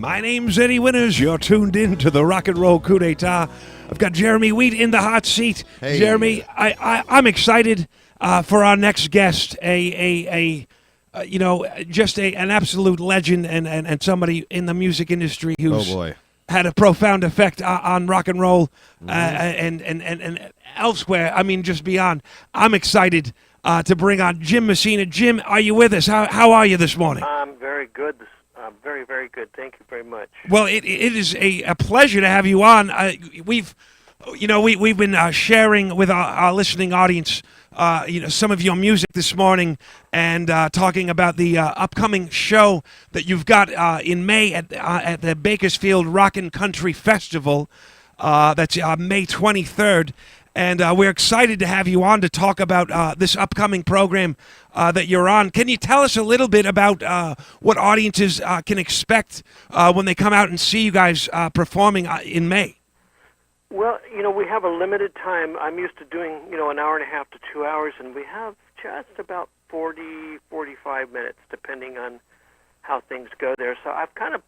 My name's Eddie Winters. You're tuned in to the Rock and Roll Coup d'etat. I've got Jeremy Wheat in the hot seat. Hey. Jeremy, I'm excited for our next guest. Just an absolute legend and somebody in the music industry who's had a profound effect on rock and roll and elsewhere. I mean, just beyond. I'm excited to bring on Jim Messina. Jim, are you with us? How are you this morning? I'm very good. Very, very good. Thank you very much. Well, it is a pleasure to have you on. We've been sharing with our listening audience, some of your music this morning, and talking about the upcoming show that you've got in May at the Bakersfield Rockin Country Festival. That's May 23rd. And we're excited to have you on to talk about this upcoming program that you're on. Can you tell us a little bit about what audiences can expect when they come out and see you guys performing in May? Well, we have a limited time. I'm used to doing, an hour and a half to 2 hours, and we have just about 40, 45 minutes, depending on how things go there. So I've kind of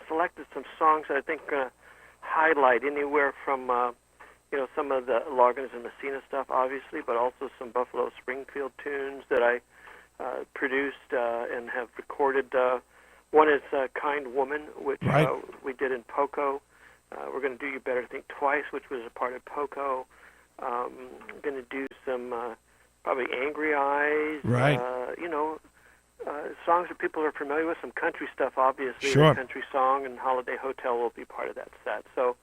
selected some songs that I think are going to highlight anywhere from some of the Loggins and Messina stuff, obviously, but also some Buffalo Springfield tunes that I produced and have recorded. One is Kind Woman, which we did in Poco. We're going to do You Better Think Twice, which was a part of Poco. Going to do some probably Angry Eyes. Right. Songs that people are familiar with, some country stuff, obviously. Sure. The country song and Holiday Hotel will be part of that set. So,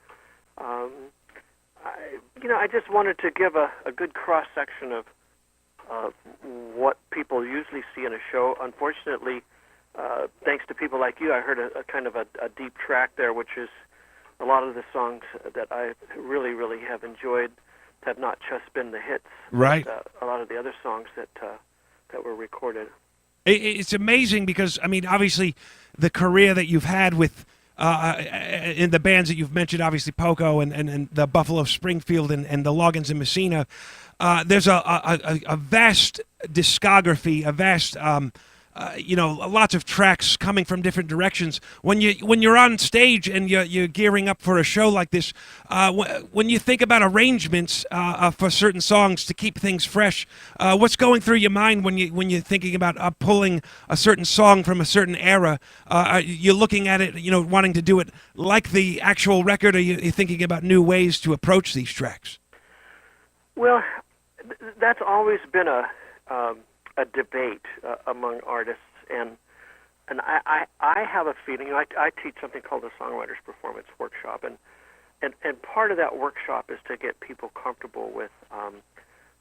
I just wanted to give a good cross-section of what people usually see in a show. Unfortunately, thanks to people like you, I heard a kind of a deep track there, which is a lot of the songs that I really, really have enjoyed have not just been the hits. Right. But, a lot of the other songs that were recorded. It's amazing because, I mean, obviously the career that you've had with in the bands that you've mentioned, obviously Poco and the Buffalo Springfield and the Loggins and Messina, there's a vast discography, a vast, lots of tracks coming from different directions. When you're on stage and you're gearing up for a show like this, when you think about arrangements for certain songs to keep things fresh, what's going through your mind when you're thinking about pulling a certain song from a certain era? You're looking at it, wanting to do it like the actual record, or you're thinking about new ways to approach these tracks? Well, that's always been a debate among artists, and I have a feeling. I teach something called the Songwriters Performance Workshop, and part of that workshop is to get people comfortable with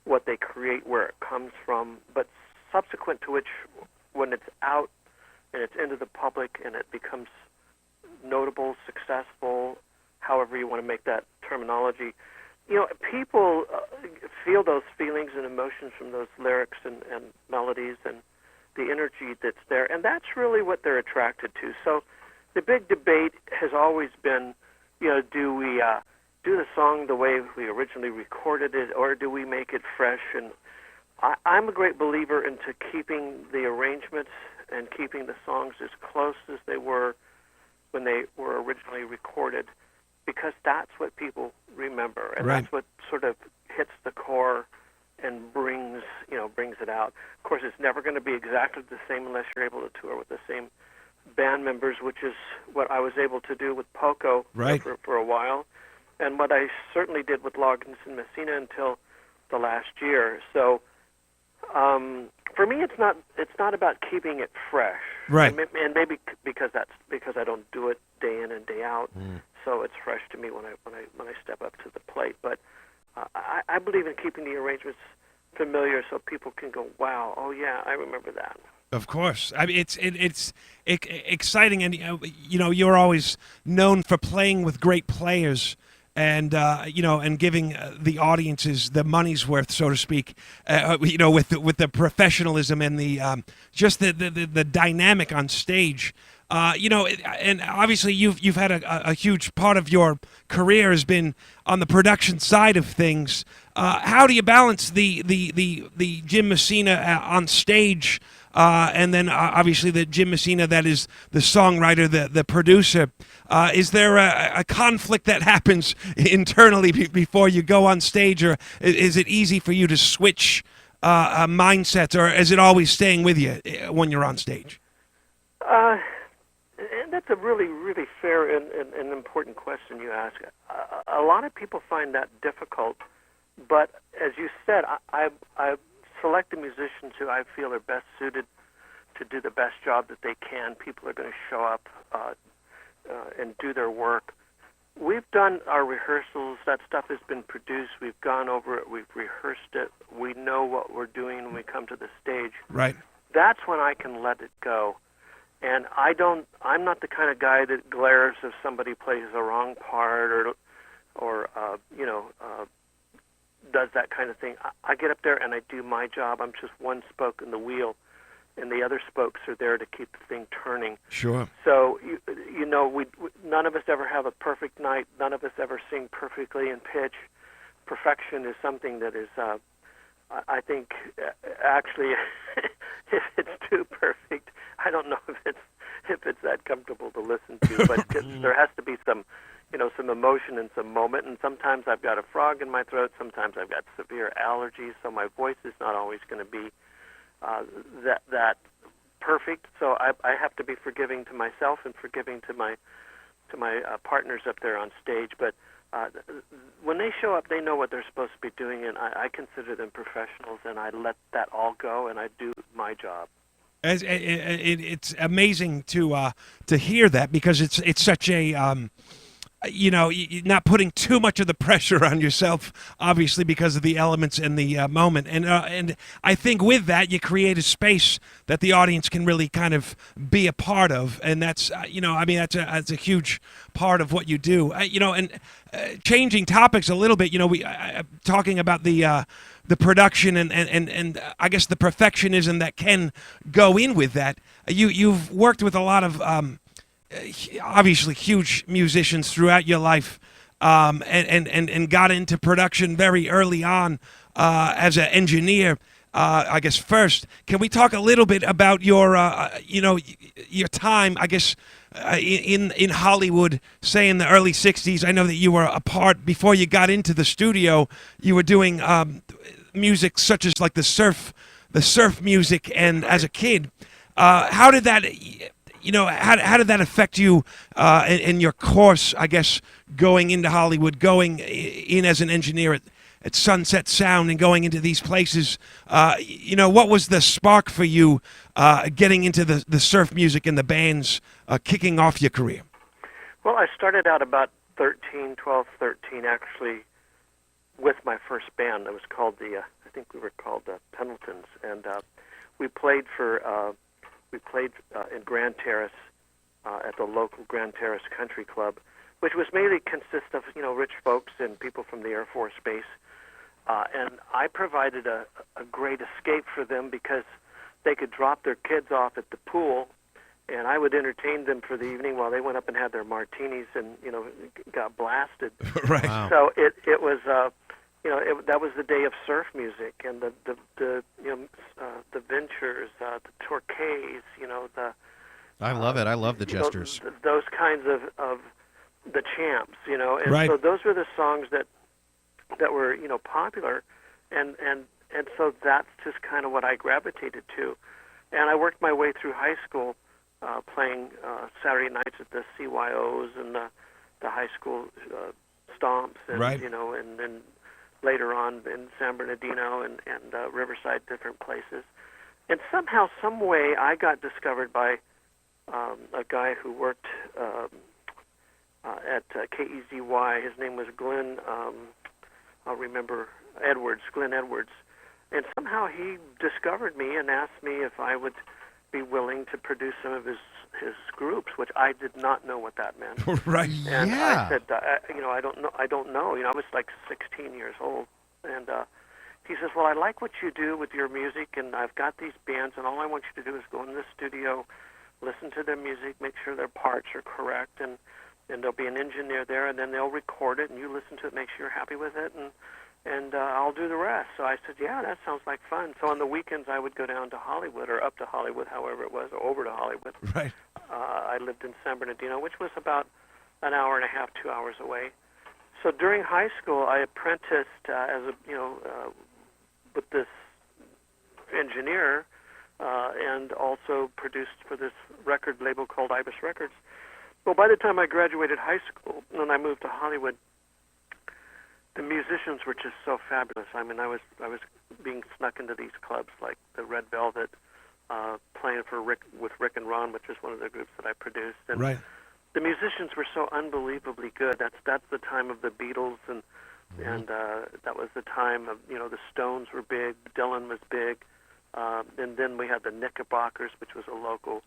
what they create, where it comes from, but subsequent to which, when it's out and it's into the public and it becomes notable, successful, however you want to make that terminology, people feel those feelings and emotions from those lyrics and melodies and the energy that's there, and that's really what they're attracted to. So the big debate has always been, do we do the song the way we originally recorded it, or do we make it fresh? And I'm a great believer into keeping the arrangements and keeping the songs as close as they were when they were originally recorded, because that's what people remember, and that's what sort of hits the core and brings it out. Of course, it's never going to be exactly the same unless you're able to tour with the same band members, which is what I was able to do with Poco for a while, and what I certainly did with Loggins and Messina until the last year. So for me, it's not about keeping it fresh, right? And maybe because I don't do it day in and day out. So it's fresh to me when I step up to the plate. But I believe in keeping the arrangements familiar so people can go, wow, oh yeah, I remember that. Of course, I mean it's exciting, and you're always known for playing with great players, and and giving the audiences the money's worth, so to speak, with the professionalism and the just the dynamic on stage. And obviously you've had a huge part of your career has been on the production side of things. How do you balance the Jim Messina on stage and then obviously the Jim Messina that is the songwriter, the producer. Is there a conflict that happens internally before you go on stage, or is it easy for you to switch mindsets, or is it always staying with you when you're on stage? And that's a really, really fair and important question you ask. A lot of people find that difficult, but as you said, I select the musicians who I feel are best suited to do the best job that they can. People are going to show up and do their work. We've done our rehearsals. That stuff has been produced. We've gone over it. We've rehearsed it. We know what we're doing when we come to the stage. Right. That's when I can let it go. And I'm not the kind of guy that glares if somebody plays the wrong part or does that kind of thing. I get up there and I do my job. I'm just one spoke in the wheel, and the other spokes are there to keep the thing turning. Sure. So, we none of us ever have a perfect night. None of us ever sing perfectly in pitch. Perfection is something that is, I think, actually, if it's too perfect, I don't know if it's that comfortable to listen to. But there has to be some emotion and some moment. And sometimes I've got a frog in my throat. Sometimes I've got severe allergies, so my voice is not always going to be that perfect. So I have to be forgiving to myself and forgiving to my partners up there on stage. But when they show up, they know what they're supposed to be doing, and I consider them professionals, and I let that all go, and I do my job. It's amazing to hear that, because it's such a you're not putting too much of the pressure on yourself, obviously, because of the elements and the moment. And I think with that, you create a space that the audience can really kind of be a part of. And that's, that's a huge part of what you do. And changing topics a little bit, we talking about the production and I guess the perfectionism that can go in with that. You've worked with a lot of obviously huge musicians throughout your life, and got into production very early on as an engineer. I guess first, can we talk a little bit about your your time? I guess in Hollywood, say in the early '60s. I know that you were a part before you got into the studio. You were doing music such as like the surf music, and as a kid, how did that? How did that affect you in your course, I guess, going into Hollywood, going in as an engineer at Sunset Sound and going into these places? What was the spark for you getting into the surf music and the bands, kicking off your career? Well, I started out about 12, 13, actually, with my first band. It was called I think we were called Pendletons, and we played in Grand Terrace at the local Grand Terrace Country Club, which was mainly consist of rich folks and people from the Air Force Base, and I provided a great escape for them because they could drop their kids off at the pool, and I would entertain them for the evening while they went up and had their martinis and got blasted. Right. Wow. So it was. That was the day of surf music, and the Ventures, the Torquays, I love it. I love the Jesters. Those kinds of the Champs, and Right. so those were the songs that were popular, and so that's just kind of what I gravitated to, and I worked my way through high school, playing Saturday nights at the CYOs and the high school stomps, and Right. And then later on in San Bernardino and Riverside, different places. And somehow, some way, I got discovered by a guy who worked at KEZY. His name was Glenn, I'll remember, Glenn Edwards. And somehow he discovered me and asked me if I would be willing to produce some of his groups, which I did not know what that meant. Right. And Yeah. I said, I don't know. I was like 16 years old. And he says, well, I like what you do with your music, and I've got these bands, and all I want you to do is go in the studio, listen to their music, make sure their parts are correct, and there'll be an engineer there, and then they'll record it, and you listen to it, make sure you're happy with it, and I'll do the rest. So I said, yeah, that sounds like fun. So on the weekends, I would go down to Hollywood, or up to Hollywood, however it was, or over to Hollywood. Right. I lived in San Bernardino, which was about an hour and a half, 2 hours away. So during high school, I apprenticed with this engineer, and also produced for this record label called Ibis Records. Well, by the time I graduated high school and I moved to Hollywood, the musicians were just so fabulous. I mean, I was being snuck into these clubs like the Red Velvet, playing with Rick and Ron, which is one of the groups that I produced. And right. the musicians were so unbelievably good. That's the time of the Beatles, and that was the time of, the Stones were big, Dylan was big, and then we had the Knickerbockers, which was a local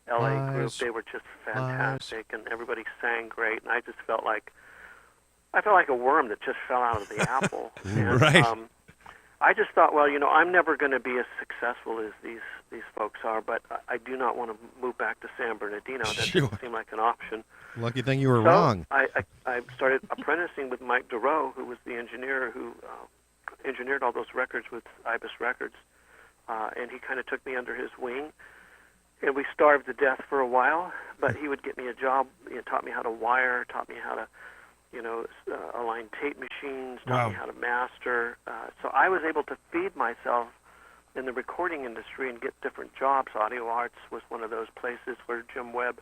LA group. They were just fantastic, and everybody sang great, and I just felt like a worm that just fell out of the apple. And, right. I just thought, well, I'm never going to be as successful as these folks are, but I do not want to move back to San Bernardino. That didn't seem like an option. Lucky thing you were wrong. I started apprenticing with Mike Durow, who was the engineer who engineered all those records with Ibis Records, and he kind of took me under his wing. And we starved to death for a while, but he would get me a job. He taught me how to wire, taught me how to align tape machines, taught me how to master. So I was able to feed myself in the recording industry and get different jobs. Audio Arts was one of those places where Jim Webb,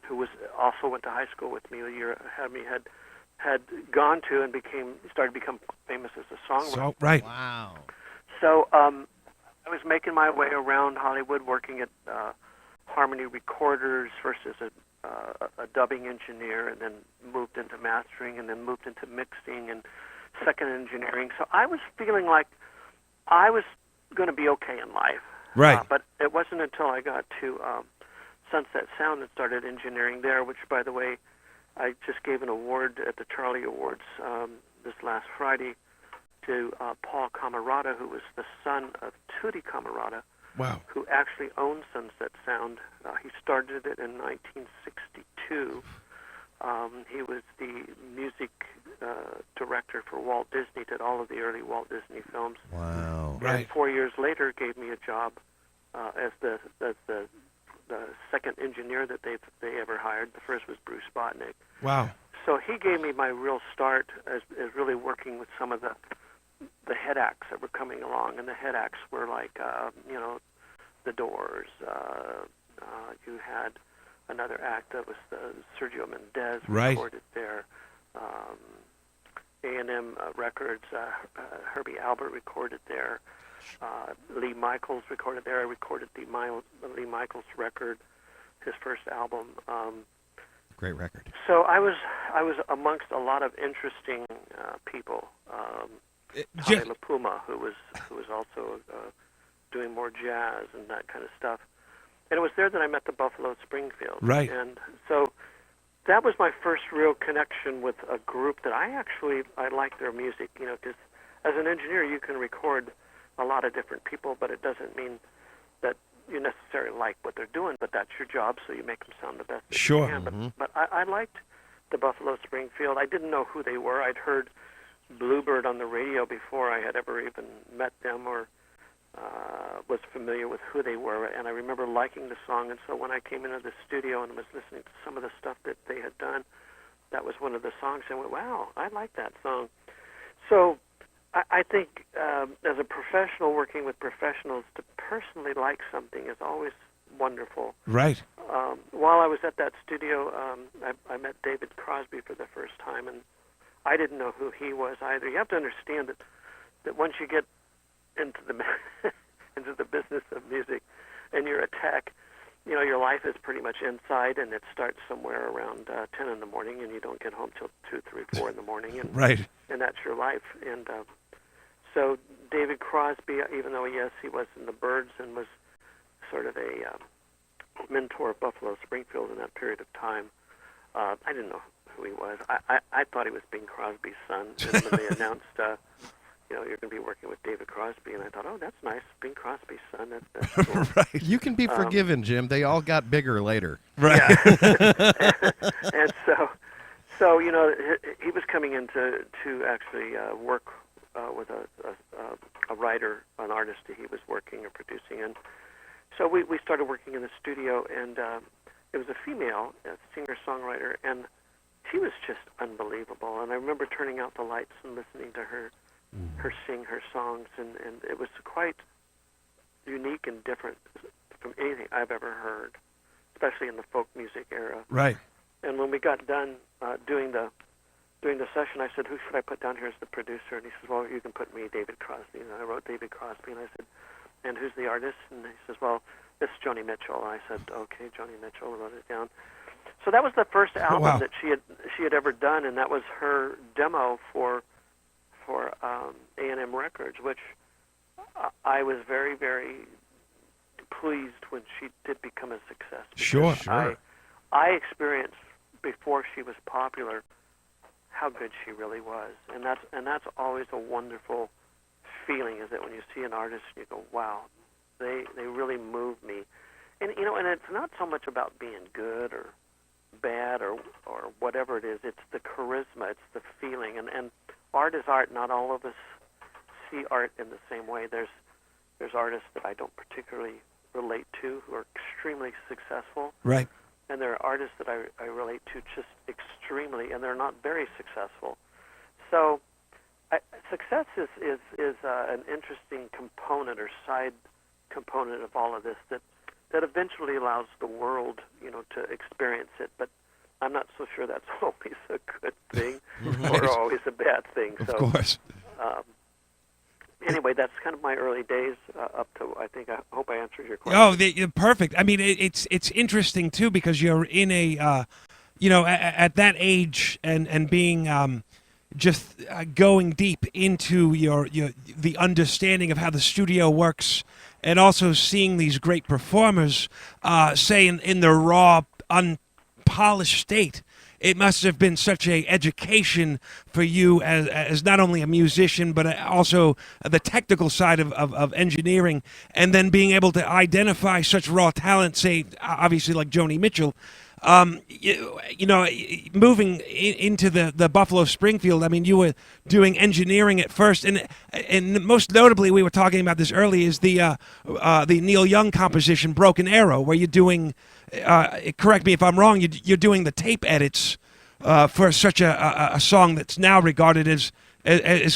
who also went to high school with me a year ahead of me, had gone to and started to become famous as a songwriter. So, right. Wow. So I was making my way around Hollywood, working at Harmony Recorders, first as a dubbing engineer, and then moved into mastering, and then moved into mixing and second engineering. So I was feeling like I was going to be okay in life. Right. But it wasn't until I got to Sunset Sound and started engineering there, which, by the way, I just gave an award at the Charlie Awards this last Friday to Paul Camerata, who was the son of Tootie Camerata, wow, who actually owns Sunset Sound. He started it in 1962. He was the music director for Walt Disney, did all of the early Walt Disney films. Wow. And right. 4 years later gave me a job as the second engineer that they ever hired. The first was Bruce Botnick. Wow. So he gave me my real start as really working with some of the head acts that were coming along, and the head acts were like, The Doors. You had another act that was Sergio Mendes right. recorded there. A&M Records, Herbie Albert recorded there. Lee Michaels recorded there. I recorded the Lee Michaels record, his first album. Great record. So I was amongst a lot of interesting people. Tommy LaPuma, who was also doing more jazz and that kind of stuff. And it was there that I met the Buffalo Springfield. Right. And so that was my first real connection with a group that I like their music, because as an engineer you can record a lot of different people, but it doesn't mean that you necessarily like what they're doing, but that's your job, so you make them sound the best that you can. Mm-hmm. But I liked the Buffalo Springfield. I didn't know who they were. I'd heard Bluebird on the radio before I had ever even met them or was familiar with who they were, and I remember liking the song. And so when I came into the studio and was listening to some of the stuff that they had done, that was one of the songs, and I went, wow, I like that song. So I think as a professional working with professionals, to personally like something is always wonderful. Right. While I was at that studio, I met David Crosby for the first time, and I didn't know who he was either. You have to understand that once you get into the into the business of music and you're a tech, your life is pretty much inside, and it starts somewhere around 10 in the morning, and you don't get home till 2, 3, 4 in the morning, and right. And that's your life. And so David Crosby, even though yes, he was in the Byrds and was sort of a mentor of Buffalo Springfield in that period of time, I didn't know who he was. I thought he was Bing Crosby's son. And when they announced, you're going to be working with David Crosby, and I thought, oh, that's nice, Bing Crosby's son. That's cool. right. You can be forgiven, Jim. They all got bigger later. Right. Yeah. And So, he was coming in to actually work with a writer, an artist that he was working or producing. And so we started working in the studio, and it was a female, a singer-songwriter, and she was just unbelievable. And I remember turning out the lights and listening to her sing her songs, and it was quite unique and different from anything I've ever heard, especially in the folk music era. Right. And when we got done doing the session, I said, "Who should I put down here as the producer?" And he says, "Well, you can put me, David Crosby." And I wrote David Crosby, and I said, "And who's the artist?" And he says, "Well, this is Joni Mitchell." And I said, "Okay, Joni Mitchell." I wrote it down. So that was the first album wow. that she had ever done, and that was her demo for A&M Records, which I was very, very pleased when she did become a success. Sure. I experienced before she was popular how good she really was, and that's always a wonderful feeling. Is that when you see an artist and you go, "Wow, they really move me," and and it's not so much about being good or bad or whatever it is. It's the charisma, it's the feeling, and art is art. Not all of us see art in the same way. There's artists that I don't particularly relate to who are extremely successful. Right. And there are artists that I relate to just extremely, and they're not very successful. So success is an interesting component or side component of all of this that eventually allows the world, to experience it. But I'm not so sure that's always a good thing or always a bad thing. Of course. Anyway, that's kind of my early days up to, I hope I answered your question. Oh, perfect. I mean, it's interesting, too, because you're in a, at that age and being just going deep into the understanding of how the studio works, and also seeing these great performers, say, in their raw, unpolished state. It must have been such a education for you as not only a musician, but also the technical side of engineering, and then being able to identify such raw talent, say, obviously like Joni Mitchell. Moving into the Buffalo Springfield, I mean, you were doing engineering at first, and most notably, we were talking about this earlier, is the Neil Young composition "Broken Arrow," where you're doing. Correct me if I'm wrong. You're doing the tape edits for such a song that's now regarded as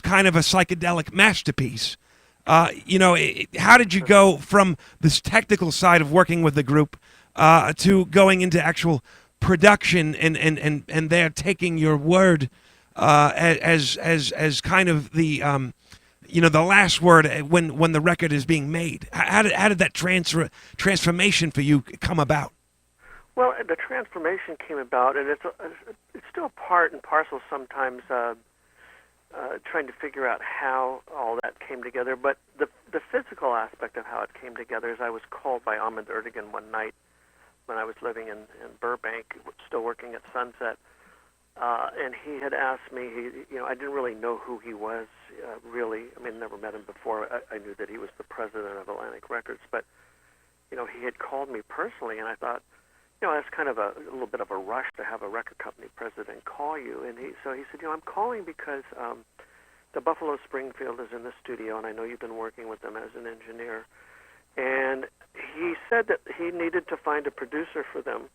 kind of a psychedelic masterpiece. How did you go from this technical side of working with the group to going into actual production and they're taking your word as kind of the the last word when the record is being made? How did that transformation for you come about? Well, the transformation came about, and it's still part and parcel sometimes trying to figure out how all that came together. But the physical aspect of how it came together is I was called by Ahmed Erdogan one night when I was living in Burbank, still working at Sunset, and he had asked me. I didn't really know who he was really. I mean, never met him before. I knew that he was the president of Atlantic Records, but he had called me personally, and I thought, that's kind of a little bit of a rush to have a record company president call you. And he said, I'm calling because the Buffalo Springfield is in the studio, and I know you've been working with them as an engineer. And he said that he needed to find a producer for them.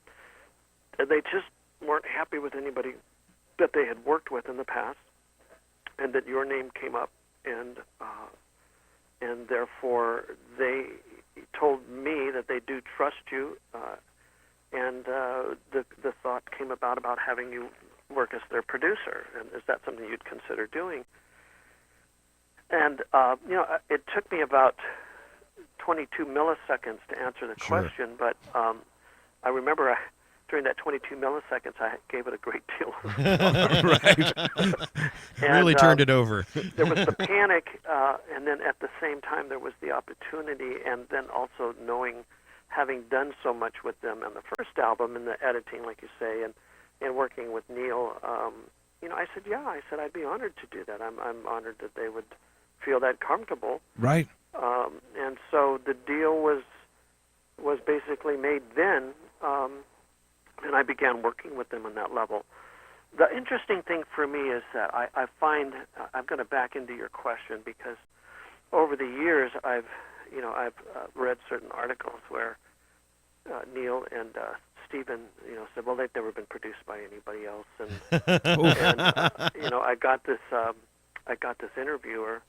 And they just weren't happy with anybody that they had worked with in the past, and that your name came up, and therefore they told me that they do trust you. And the thought came about having you work as their producer, and is that something you'd consider doing? And it took me about 22 milliseconds to answer the question, but I remember during that 22 milliseconds, I gave it a great deal of thought. And, really turned it over. There was the panic, and then at the same time, there was the opportunity, and then also having done so much with them on the first album and the editing, like you say, and working with Neil, I said, I said I'd be honored to do that. I'm honored that they would feel that comfortable. Right. And so the deal was basically made then, and I began working with them on that level. The interesting thing for me is that I find I'm going to back into your question because over the years I've read certain articles where Neil and Stephen said, well, they've never been produced by anybody else, and I got this interviewer.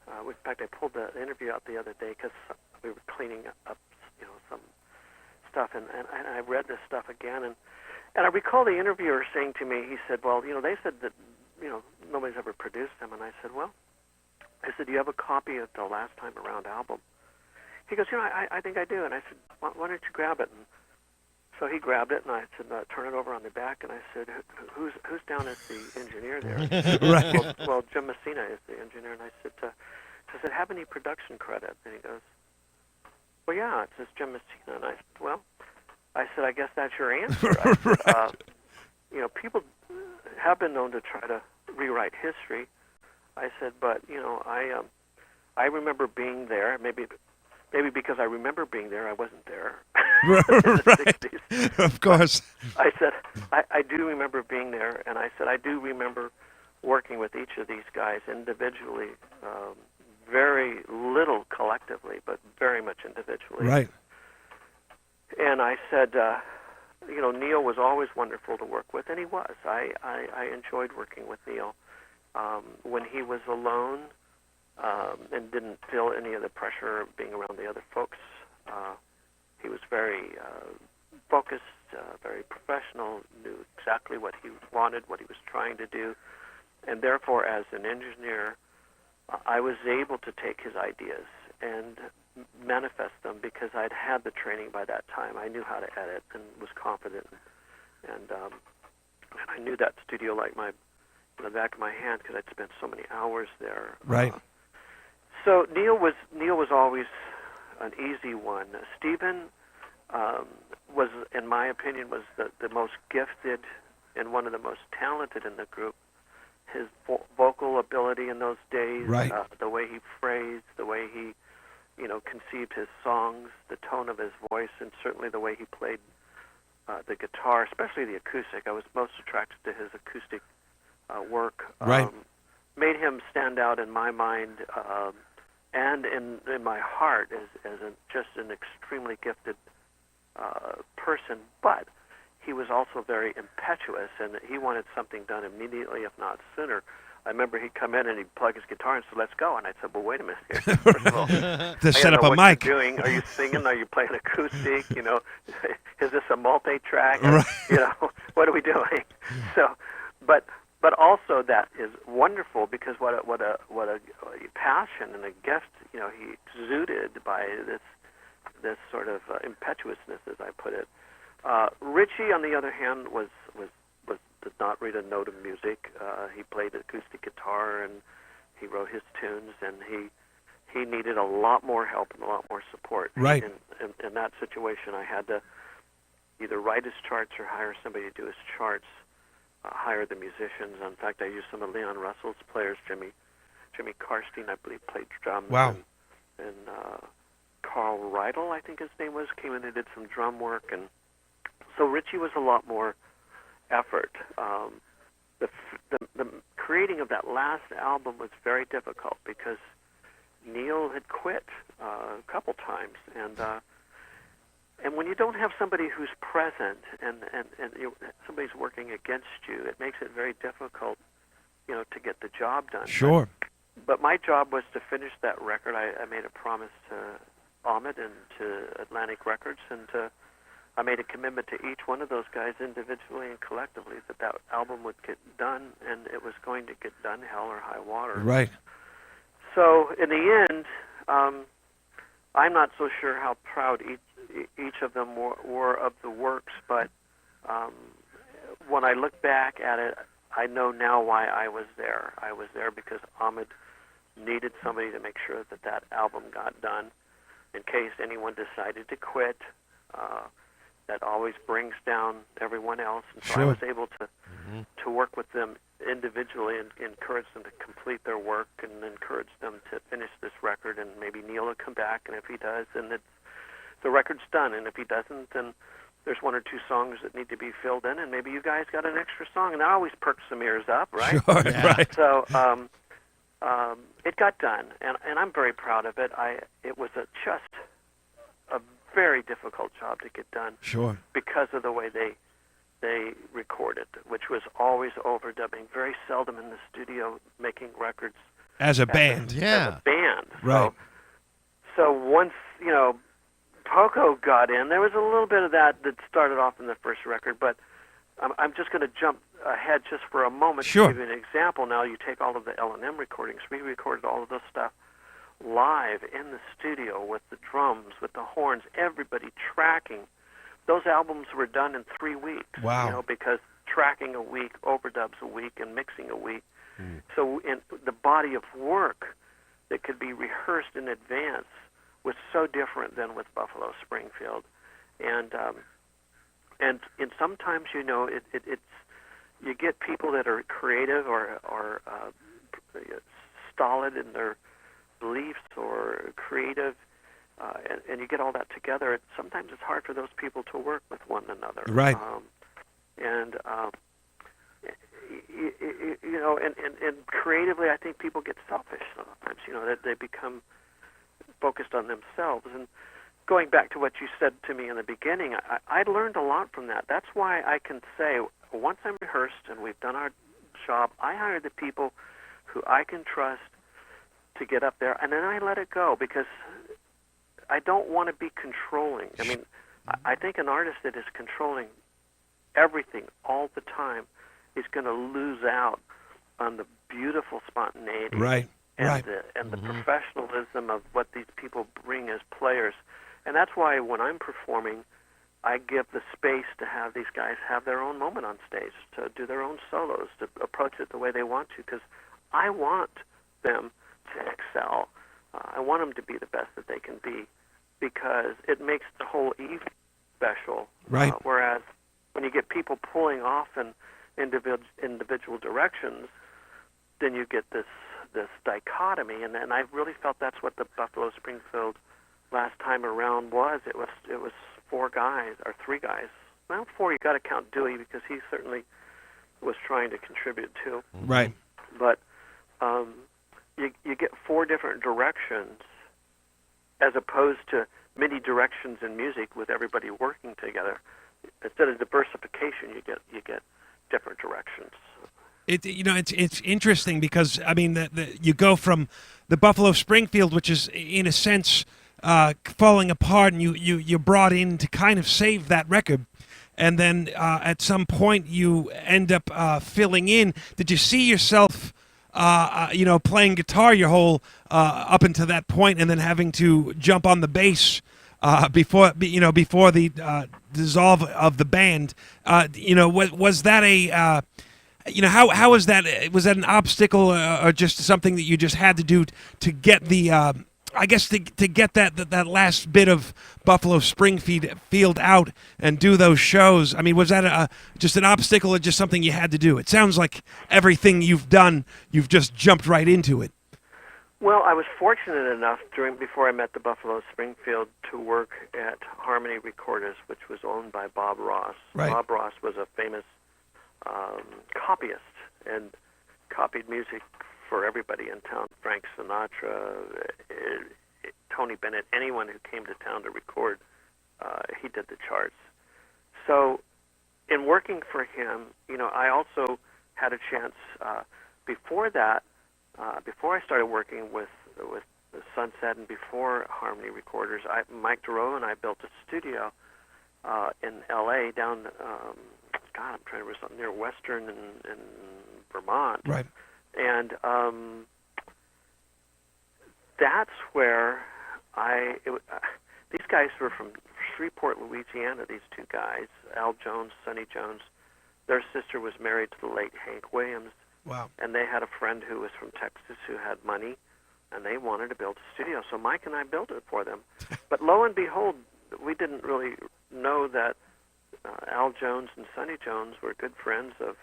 In fact, I pulled the interview out the other day because we were cleaning up some stuff, and I read this stuff again, and I recall the interviewer saying to me, he said, well, they said that nobody's ever produced them, and I said, well, do you have a copy of the Last Time Around album? He goes, I think I do, and I said, why don't you grab it? And so he grabbed it, and I said, turn it over on the back, and I said, who's down as the engineer there? Right. Well, Jim Messina is the engineer, and I said, have any production credit? And he goes, well, yeah, it says Jim Messina, and I said, well, I guess that's your answer. I said, people have been known to try to rewrite history. I said, but I remember being there. Maybe because I remember being there, I wasn't there. In the Right. 60s. Of course. I said, I do remember being there, and I said, I do remember working with each of these guys individually, very little collectively, but very much individually. Right. And I said, Neil was always wonderful to work with, and he was. I enjoyed working with Neil. When he was alone and didn't feel any of the pressure of being around the other folks, he was very focused, very professional, knew exactly what he wanted, what he was trying to do, and therefore, as an engineer, I was able to take his ideas and manifest them because I'd had the training by that time. I knew how to edit and was confident, and I knew that studio like the back of my hand because I'd spent so many hours there. Right. So Neil was always an easy one. Stephen was, in my opinion, was the most gifted and one of the most talented in the group. His vocal ability in those days, Right. The way he phrased, the way he conceived his songs, the tone of his voice, and certainly the way he played the guitar, especially the acoustic. I was most attracted to his acoustic work. Right. Made him stand out in my mind and in my heart as just an extremely gifted person. But he was also very impetuous, and he wanted something done immediately, if not sooner. I remember he'd come in and he'd plug his guitar and say, let's go. And I said, well, wait a minute here. First of all, To set up a what mic. you're doing. Are you singing? Are you playing acoustic? Is this a multi-track? Right. What are we doing? So, but also that is wonderful because what a passion and a gift, he exuded by this sort of impetuousness, as I put it. Richie, on the other hand, did not read a note of music. He played acoustic guitar and he wrote his tunes, and he needed a lot more help and a lot more support. Right. In that situation, I had to either write his charts or hire somebody to do his charts, hire the musicians. In fact, I used some of Leon Russell's players. Jimmy Karstein, I believe, played drums. Wow. And Carl Riedel, I think his name was, came in and did some drum work. And so Richie was a lot more effort. The creating of that last album was very difficult because Neil had quit a couple times, and when you don't have somebody who's present and somebody's working against you, it makes it very difficult, to get the job done. Sure. But my job was to finish that record. I made a promise to Ahmed and to Atlantic Records, and I made a commitment to each one of those guys individually and collectively that album would get done, and it was going to get done, hell or high water. Right. So in the end, I'm not so sure how proud each of them were of the works, but when I look back at it, I know now why I was there. I was there because Ahmed needed somebody to make sure that album got done in case anyone decided to quit. That always brings down everyone else, and so Sure. I was able to work with them individually and encourage them to complete their work and encourage them to finish this record, and maybe Neil will come back, and if he does, then the record's done, and if he doesn't, then there's one or two songs that need to be filled in, and maybe you guys got an extra song, and that always perks some ears up, right? Sure, Yeah. right. So it got done, and I'm very proud of it. It was just a very difficult job to get done Sure. because of the way they recorded, which was always overdubbing, very seldom in the studio making records As a band. Yeah. as a band. Right. So once, Poco got in, there was a little bit of that started off in the first record, but I'm just going to jump ahead just for a moment Sure. to give you an example. Now you take all of the L&M recordings. We recorded all of this stuff live in the studio with the drums, with the horns, everybody tracking. Those albums were done in 3 weeks. Wow. Because tracking a week, overdubs a week, and mixing a week. So in the body of work that could be rehearsed in advance was so different than with Buffalo Springfield, and sometimes it's you get people that are creative or stolid in their beliefs or creative, and you get all that together. Sometimes it's hard for those people to work with one another. Right. And creatively, I think people get selfish sometimes. That they become focused on themselves. And going back to what you said to me in the beginning, I learned a lot from that. That's why I can say, once I'm rehearsed and we've done our job, I hire the people who I can trust to get up there, and then I let it go, because I don't want to be controlling. I mean, I think an artist that is controlling everything all the time is going to lose out on the beautiful spontaneity. Right. And Right. the professionalism of what these people bring as players. And that's why when I'm performing, I give the space to have these guys have their own moment on stage, to do their own solos, to approach it the way they want to, because I want them to excel. I want them to be the best that they can be, because it makes the whole evening special. Right. Whereas when you get people pulling off in individual directions, then you get this dichotomy, and I really felt that's what the Buffalo Springfield last time around was. It was 4 guys, or 3 guys. Well, 4, you got to count Dewey, because he certainly was trying to contribute too. Right. But you get 4 different directions, as opposed to many directions in music with everybody working together. Instead of diversification, you get different directions. It's interesting, because I mean you go from the Buffalo Springfield, which is in a sense falling apart, and you're brought in to kind of save that record, and then at some point you end up filling in. Did you see yourself playing guitar your whole up until that point, and then having to jump on the bass before the dissolve of the band? Was that a how was that? Was that an obstacle, or just something that you just had to do to get the, to get that last bit of Buffalo Springfield out and do those shows? I mean, was that just an obstacle, or just something you had to do? It sounds like everything you've done, you've just jumped right into it. Well, I was fortunate enough before I met the Buffalo Springfield to work at Harmony Recorders, which was owned by Bob Ross. Right. Bob Ross was a famous copyist and copied music for everybody in town. Frank Sinatra, Tony Bennett, anyone who came to town to record, he did the charts. So in working for him, I also had a chance before that, before I started working with Sunset and before Harmony Recorders, Mike Duro and I built a studio in L.A. down, I'm trying to remember something near Western and Vermont. Right. And that's where these guys were from Shreveport, Louisiana, these 2 guys, Al Jones, Sonny Jones. Their sister was married to the late Hank Williams. Wow. And they had a friend who was from Texas who had money, and they wanted to build a studio. So Mike and I built it for them. But lo and behold, we didn't really know that Al Jones and Sonny Jones were good friends of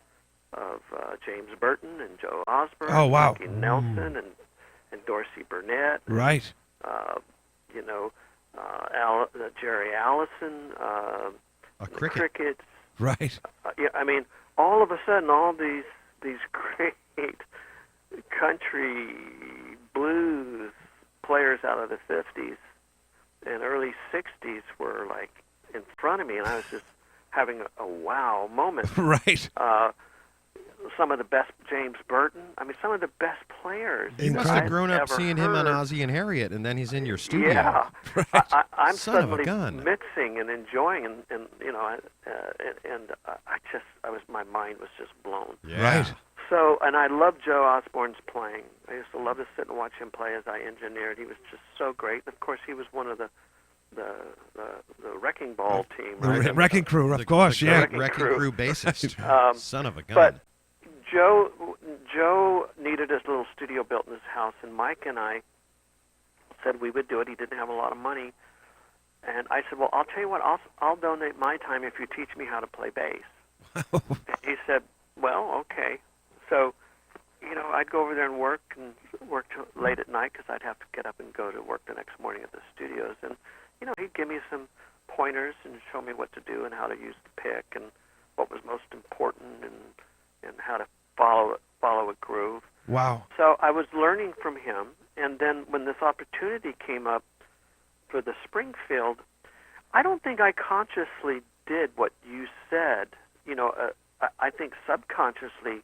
James Burton and Joe Osborne, Oh, wow. Ricky Nelson and Dorsey Burnett, Right. Jerry Allison, crickets. Right. Yeah, I mean, all of a sudden, all these great country blues players out of the 50s and early 60s were like in front of me, and I was just having a wow moment. Right. Some of the best, James Burton. I mean, some of the best players. You must have grown up seeing him on Ozzie and Harriet, and then he's in your studio. Yeah, Right. I'm Son of a suddenly gun. mixing and enjoying, and you know, my mind was just blown. Yeah. Right. So, and I love Joe Osborne's playing. I used to love to sit and watch him play as I engineered. He was just so great. Of course, he was one of the Wrecking Ball team, right? The Wrecking Crew, of course, yeah. Wrecking crew bassist. Son of a gun. But Joe needed his little studio built in his house, and Mike and I said we would do it. He didn't have a lot of money, and I said, "Well, I'll tell you what. I'll donate my time if you teach me how to play bass." He said, "Well, okay." So, you know, I'd go over there and work till late at night because I'd have to get up and go to work the next morning at the studios, and you know, he'd give me some pointers and show me what to do and how to use the pick and what was most important and how to follow a groove. Wow. So I was learning from him, and then when this opportunity came up for the Springfield, I don't think I consciously did what you said. You know, I think subconsciously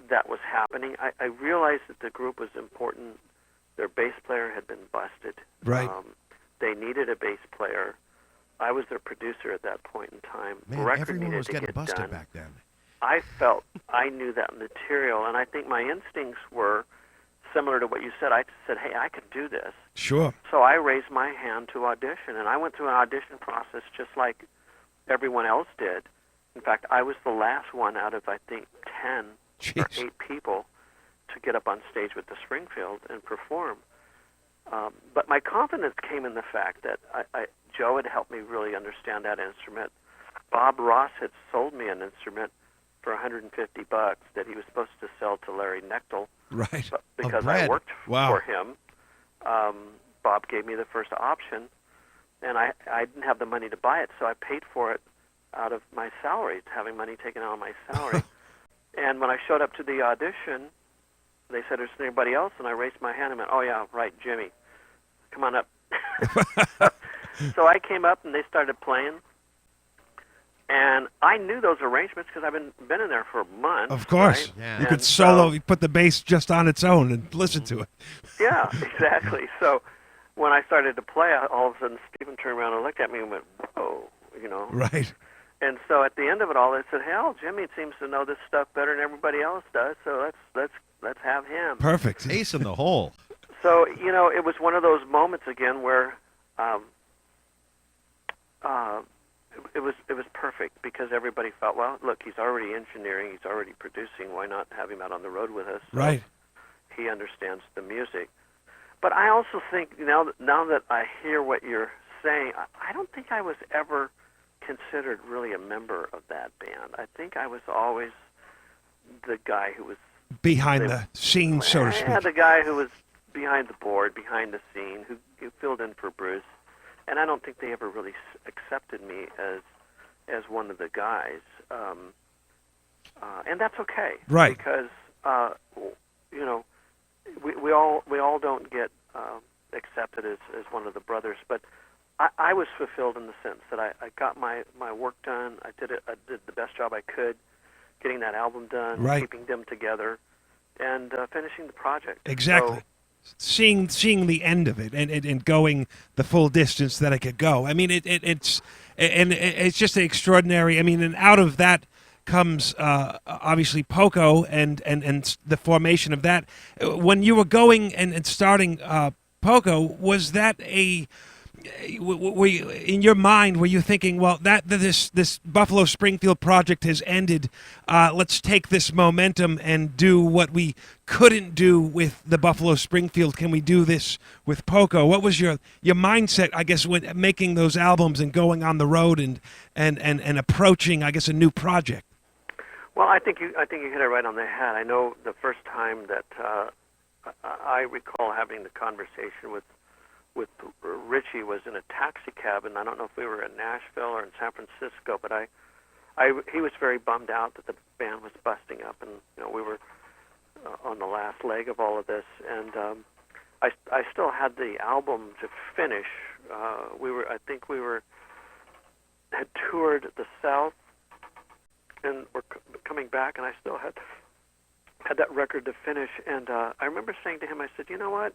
that was happening. I realized that the group was important. Their bass player had been busted. Right. They needed a bass player. I was their producer at that point in time. Man, The record everyone needed was to getting get busted done. back then. I felt I knew that material, and I think my instincts were similar to what you said. I said, hey, I could do this. Sure. So I raised my hand to audition, and I went through an audition process just like everyone else did. In fact, I was the last one out of, I think, 10 or Jeez. 8 people to get up on stage with the Springfield and perform. But my confidence came in the fact that Joe had helped me really understand that instrument. Bob Ross had sold me an instrument for $150 that he was supposed to sell to Larry Knechtel. Right. But because bread. I worked Wow. for him, Bob gave me the first option, and I didn't have the money to buy it, so I paid for it out of my salary, having money taken out of my salary. And when I showed up to the audition, they said, is there anybody else? And I raised my hand and went, oh, yeah, right, Jimmy. Come on up. So I came up, and they started playing. And I knew those arrangements because I've been in there for months. Of course. Right? Yeah. You And could solo, so- you put the bass just on its own and listen to it. Yeah, exactly. So when I started to play, all of a sudden Stephen turned around and looked at me and went, whoa, you know. Right. And so at the end of it all, they said, hell, Jimmy seems to know this stuff better than everybody else does, so let's have him. Perfect. Ace in the hole. So, you know, it was one of those moments again where it was perfect because everybody felt, well, look, he's already engineering, he's already producing, why not have him out on the road with us? So Right. he understands the music. But I also think, now that I hear what you're saying, I don't think I was ever considered really a member of that band. I think I was always the guy who was Behind the scene, so to yeah, speak. the guy who was behind the board, behind the scene, who filled in for Bruce. And I don't think they ever really accepted me as one of the guys. And that's okay, Right. Because you know, we all don't get accepted as one of the brothers, but I was fulfilled in the sense that I got my work done. I did the best job I could, getting that album done, Right. keeping them together, and finishing the project. Exactly. So, Seeing the end of it and going the full distance that it could go. I mean, it's just extraordinary. I mean, and out of that comes obviously Poco and the formation of that. When you were going and starting Poco, was that were you, in your mind, were you thinking, well, this Buffalo Springfield project has ended, let's take this momentum and do what we couldn't do with the Buffalo Springfield, can we do this with Poco? What was your mindset, I guess, when making those albums and going on the road and approaching, I guess, a new project? well, I think you hit it right on the head. I know the first time that I recall having the conversation with with Richie was in a taxi cab, and I don't know if we were in Nashville or in San Francisco, but he was very bummed out that the band was busting up, and we were on the last leg of all of this, and I still had the album to finish. I think we had toured the South, and were coming back, and I still had that record to finish. And I remember saying to him, I said, you know what?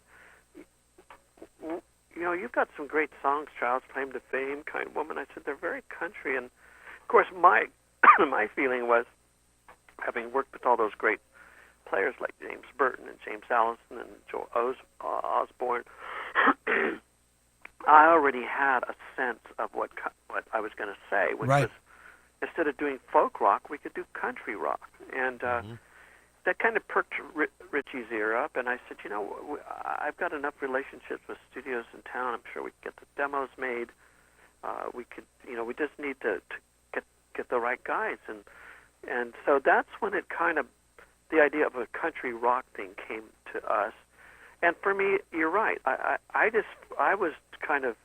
You've got some great songs, Child's Claim to Fame, Kind Woman. I said, they're very country. And, of course, my my feeling was, having worked with all those great players like James Burton and James Allison and Joe Osborne, I already had a sense of what I was going to say, which was, instead of doing folk rock, we could do country rock. And that kind of perked Richie's ear up, and I said, I've got enough relationships with studios in town. I'm sure we could get the demos made. We could, we just need to get the right guys. And so that's when it kind of, the idea of a country rock thing came to us. And for me, you're right. I was kind of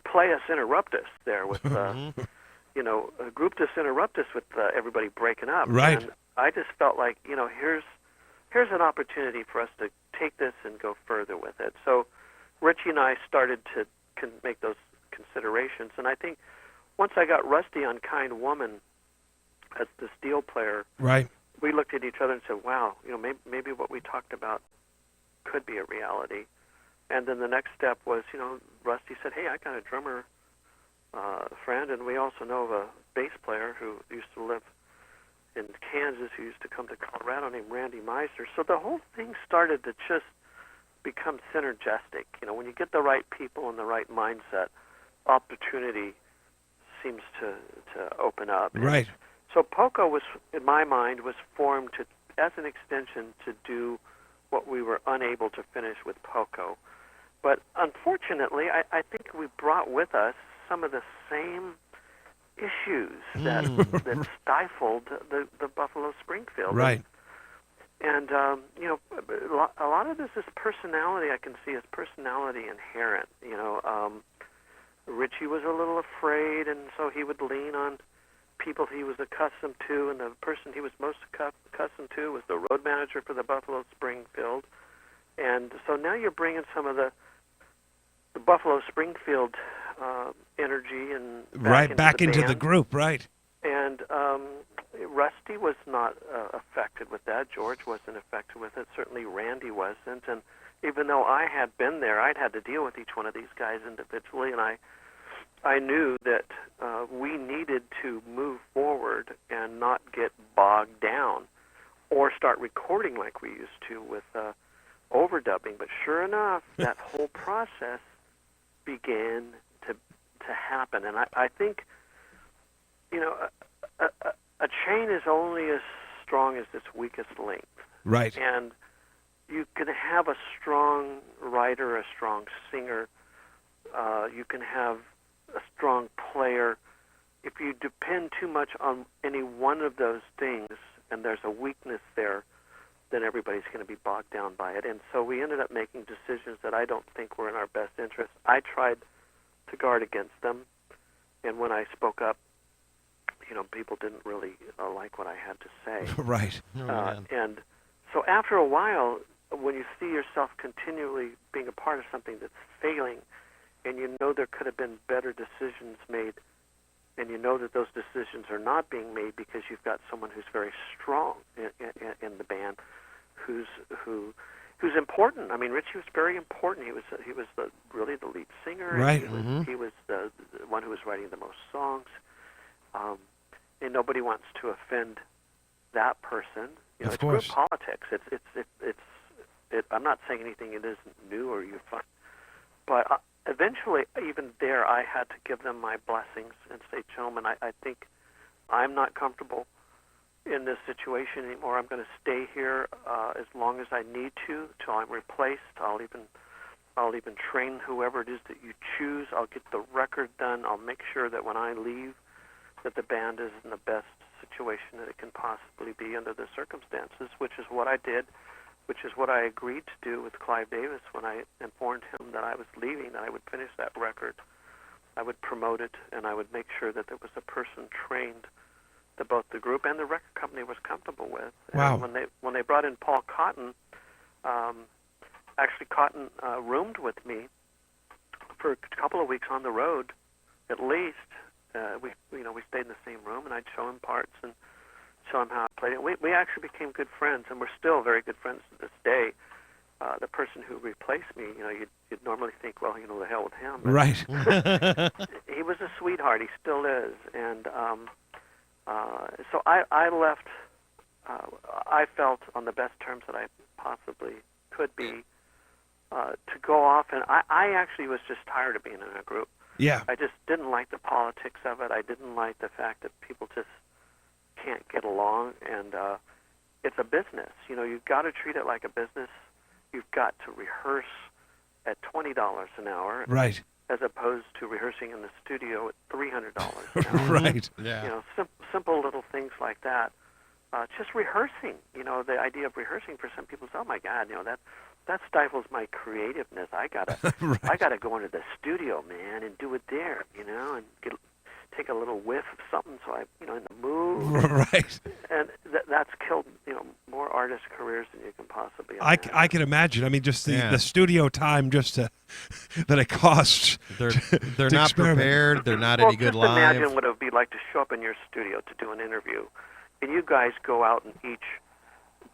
play us interruptus there with, grouptus interruptus with everybody breaking up. Right. And I just felt like, here's an opportunity for us to take this and go further with it. So Richie and I started to make those considerations. And I think once I got Rusty on Kind Woman as the steel player, right, we looked at each other and said, wow, maybe what we talked about could be a reality. And then the next step was, Rusty said, hey, I got a drummer friend, and we also know of a bass player who used to live in Kansas, who used to come to Colorado, named Randy Meister. So the whole thing started to just become synergistic. When you get the right people and the right mindset, opportunity seems to open up. Right. And so Poco was, in my mind, was formed as an extension to do what we were unable to finish with Poco. But unfortunately, I think we brought with us some of the same issues that stifled the Buffalo Springfield. Right. And a lot of this is personality. I can see as personality inherent. Richie was a little afraid, and so he would lean on people he was accustomed to, and the person he was most accustomed to was the road manager for the Buffalo Springfield. And so now you're bringing some of the Buffalo Springfield energy and back into the group, right? And Rusty was not affected with that. George wasn't affected with it. Certainly Randy wasn't. And even though I had been there, I'd had to deal with each one of these guys individually, and I knew that we needed to move forward and not get bogged down or start recording like we used to with overdubbing. But sure enough, that whole process began to happen. And I think, a chain is only as strong as its weakest link. Right. And you can have a strong writer, a strong singer, you can have a strong player. If you depend too much on any one of those things and there's a weakness there, then everybody's going to be bogged down by it. And so we ended up making decisions that I don't think were in our best interest. I tried to guard against them, and when I spoke up, people didn't really like what I had to say. Right. And so after a while, when you see yourself continually being a part of something that's failing, and you know there could have been better decisions made, and you know that those decisions are not being made because you've got someone who's very strong in the band, who's important. I mean, Richie was very important. He was really the lead singer. Right. He was the one who was writing the most songs. And nobody wants to offend that person. Of it's course. group politics. I'm not saying anything it isn't new or you find, but eventually, even there, I had to give them my blessings and say, gentlemen, I think I'm not comfortable in this situation anymore. I'm going to stay here as long as I need to till I'm replaced. I'll even train whoever it is that you choose. I'll get the record done. I'll make sure that when I leave, that the band is in the best situation that it can possibly be under the circumstances, which is what I did. which is what I agreed to do with Clive Davis when I informed him that I was leaving, that I would finish that record, I would promote it, and I would make sure that there was a person trained that both the group and the record company was comfortable with. Wow. And when they brought in Paul Cotton, actually Cotton roomed with me for a couple of weeks on the road, at least. We stayed in the same room, and I'd show him parts and show him how I played it. We actually became good friends, and we're still very good friends to this day. The person who replaced me, you'd normally think, well, the hell with him. But Right. he was a sweetheart. He still is, and so I left. I felt on the best terms that I possibly could be to go off, and I actually was just tired of being in a group. Yeah. I just didn't like the politics of it. I didn't like the fact that people just can't get along, and it's a business. You've got to treat it like a business. You've got to rehearse at $20 an hour, Right. as opposed to rehearsing in the studio at $300 an hour. Right. Yeah. Simple little things like that. Just rehearsing. The idea of rehearsing for some people is, oh my God, that stifles my creativeness. I gotta go into the studio, man, and do it there, and take a little whiff of something so I'm, in the mood. Right. And that's killed, more artist careers than you can possibly I imagine. can imagine. I mean, just the, Yeah. the studio time just that it costs. They're to not experiment. prepared. They're not Well, any good just imagine live. what it would be like to show up in your studio to do an interview, and you guys go out and each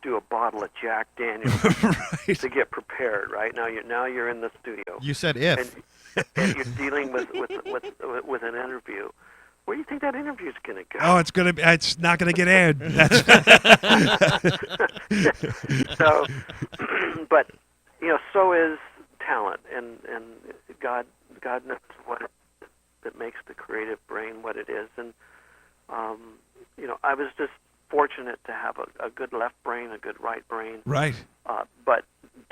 do a bottle of Jack Daniels Right. to get prepared. Right now, you're in the studio, You said if. and you're dealing with an interview. Where do you think that interview's going to go? Oh, it's not gonna get aired. That's So, but so is talent, and God knows what that makes the creative brain what it is, and I was just fortunate to have a good left brain, a good right brain. right. But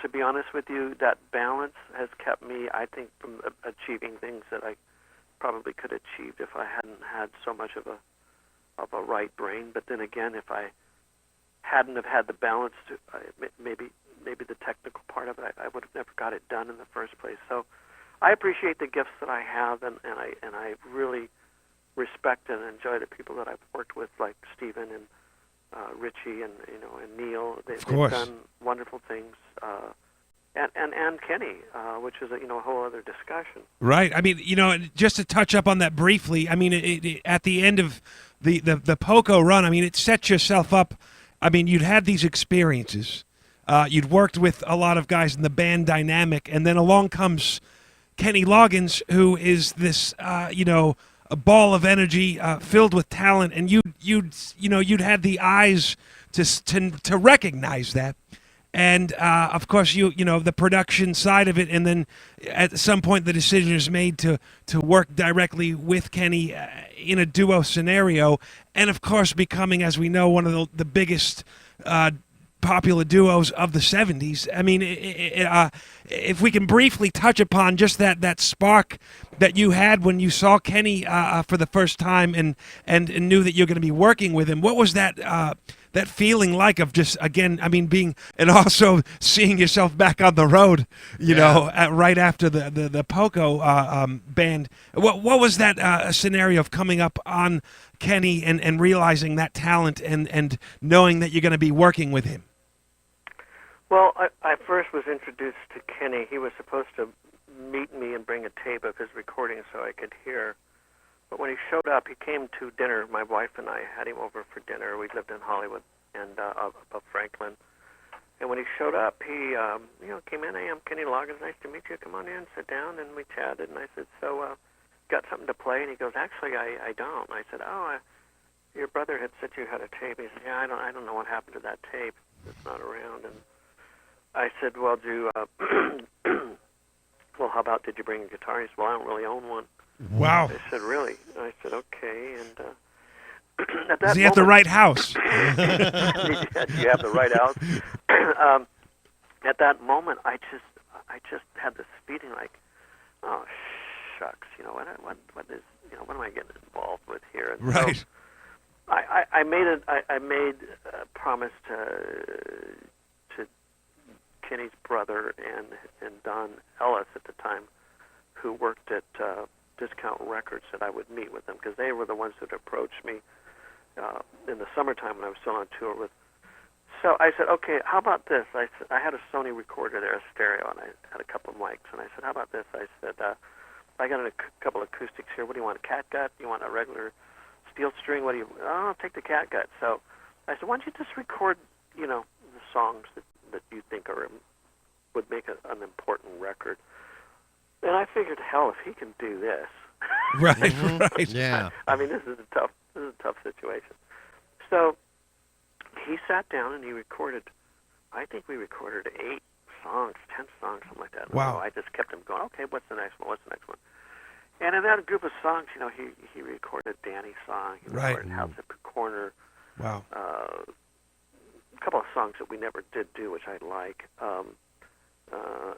to be honest with you, that balance has kept me, I think, from achieving things that I probably could have achieved if I hadn't had so much of a right brain. But then again, if I hadn't have had the balance to maybe the technical part of it, I would have never got it done in the first place. So I appreciate the gifts that I have, and I really respect and enjoy the people that I've worked with, like Stephen and Richie and and Neil. They've done wonderful things, and Kenny, which is a whole other discussion. Right. I mean, just to touch up on that briefly. I mean, it, at the end of the Poco run, I mean, it set yourself up. I mean, you'd had these experiences. You'd worked with a lot of guys in the band dynamic, and then along comes Kenny Loggins, who is this, a ball of energy, filled with talent, and you'd had the eyes to recognize that, and of course the production side of it, and then at some point the decision is made to work directly with Kenny in a duo scenario, and of course becoming, as we know, one of the biggest popular duos of the 70s. I mean, if we can briefly touch upon just that spark that you had when you saw Kenny for the first time and knew that you're going to be working with him, what was that feeling like of just, again, I mean, being, and also seeing yourself back on the road, right after the Poco band? What was that scenario of coming up on Kenny and realizing that talent and knowing that you're going to be working with him? Well, I first was introduced to Kenny. He was supposed to meet me and bring a tape of his recording so I could hear. But when he showed up, he came to dinner. My wife and I had him over for dinner. We lived in Hollywood and above Franklin. And when he showed up, he came in. Hey, I'm Kenny Loggins. Nice to meet you. Come on in, sit down. And we chatted. And I said, so got something to play? And he goes, actually, I don't. And I said, your brother had said you had a tape. He said, yeah, I don't know what happened to that tape. It's not around. And I said, well, well, how about, did you bring a guitar? He said, well, I don't really own one. Wow. I said, really? I said, okay. And at that Does he have the right house? Do you have the right house? At that moment, I just had this feeling like, oh shucks, what am I getting involved with here? And Right. So I made a promise to Kenny's brother and Don Ellis at the time, who worked at Discount Records, that I would meet with them because they were the ones that approached me in the summertime when I was still on tour with. So I said, okay, how about this? I had a Sony recorder there, a stereo, and I had a couple of mics. And I said, how about this? I said, I got a couple of acoustics here. What do you want, a catgut? You want a regular steel string? What do you? Oh, I'll take the catgut. So I said, why don't you just record, the songs that you think would make an important record? And I figured, hell, if he can do this, Right, right. Yeah. I mean, this is a tough situation. So he sat down and he recorded. I think we recorded 8 songs, 10 songs, something like that. Wow. So I just kept him going. Okay, what's the next one? What's the next one? And in that group of songs, he recorded Danny's song. He Right. recorded House at the Corner. Wow. A couple of songs that we never did do, which I like.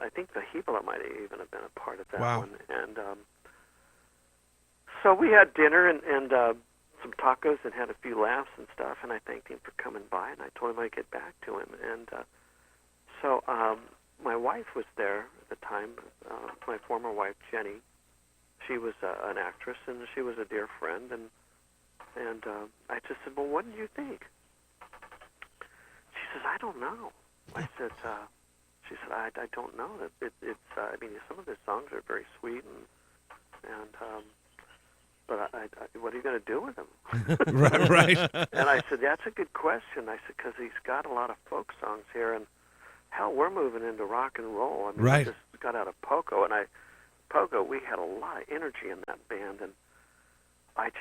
I think the Hebla might even have been a part of that Wow. one. And so we had dinner and some tacos and had a few laughs and stuff. And I thanked him for coming by, and I told him I'd get back to him. And so my wife was there at the time, my former wife, Jenny. She was an actress, and she was a dear friend. And I just said, well, what did you think? She says, I don't know. I said, she said, I don't know. It's I mean, some of the songs are very sweet, but what are you going to do with them? Right. And I said, that's a good question. I said, because he's got a lot of folk songs here, and hell, we're moving into rock and roll. I mean, Right. we just got out of Poco, and Poco, we had a lot of energy in that band, and I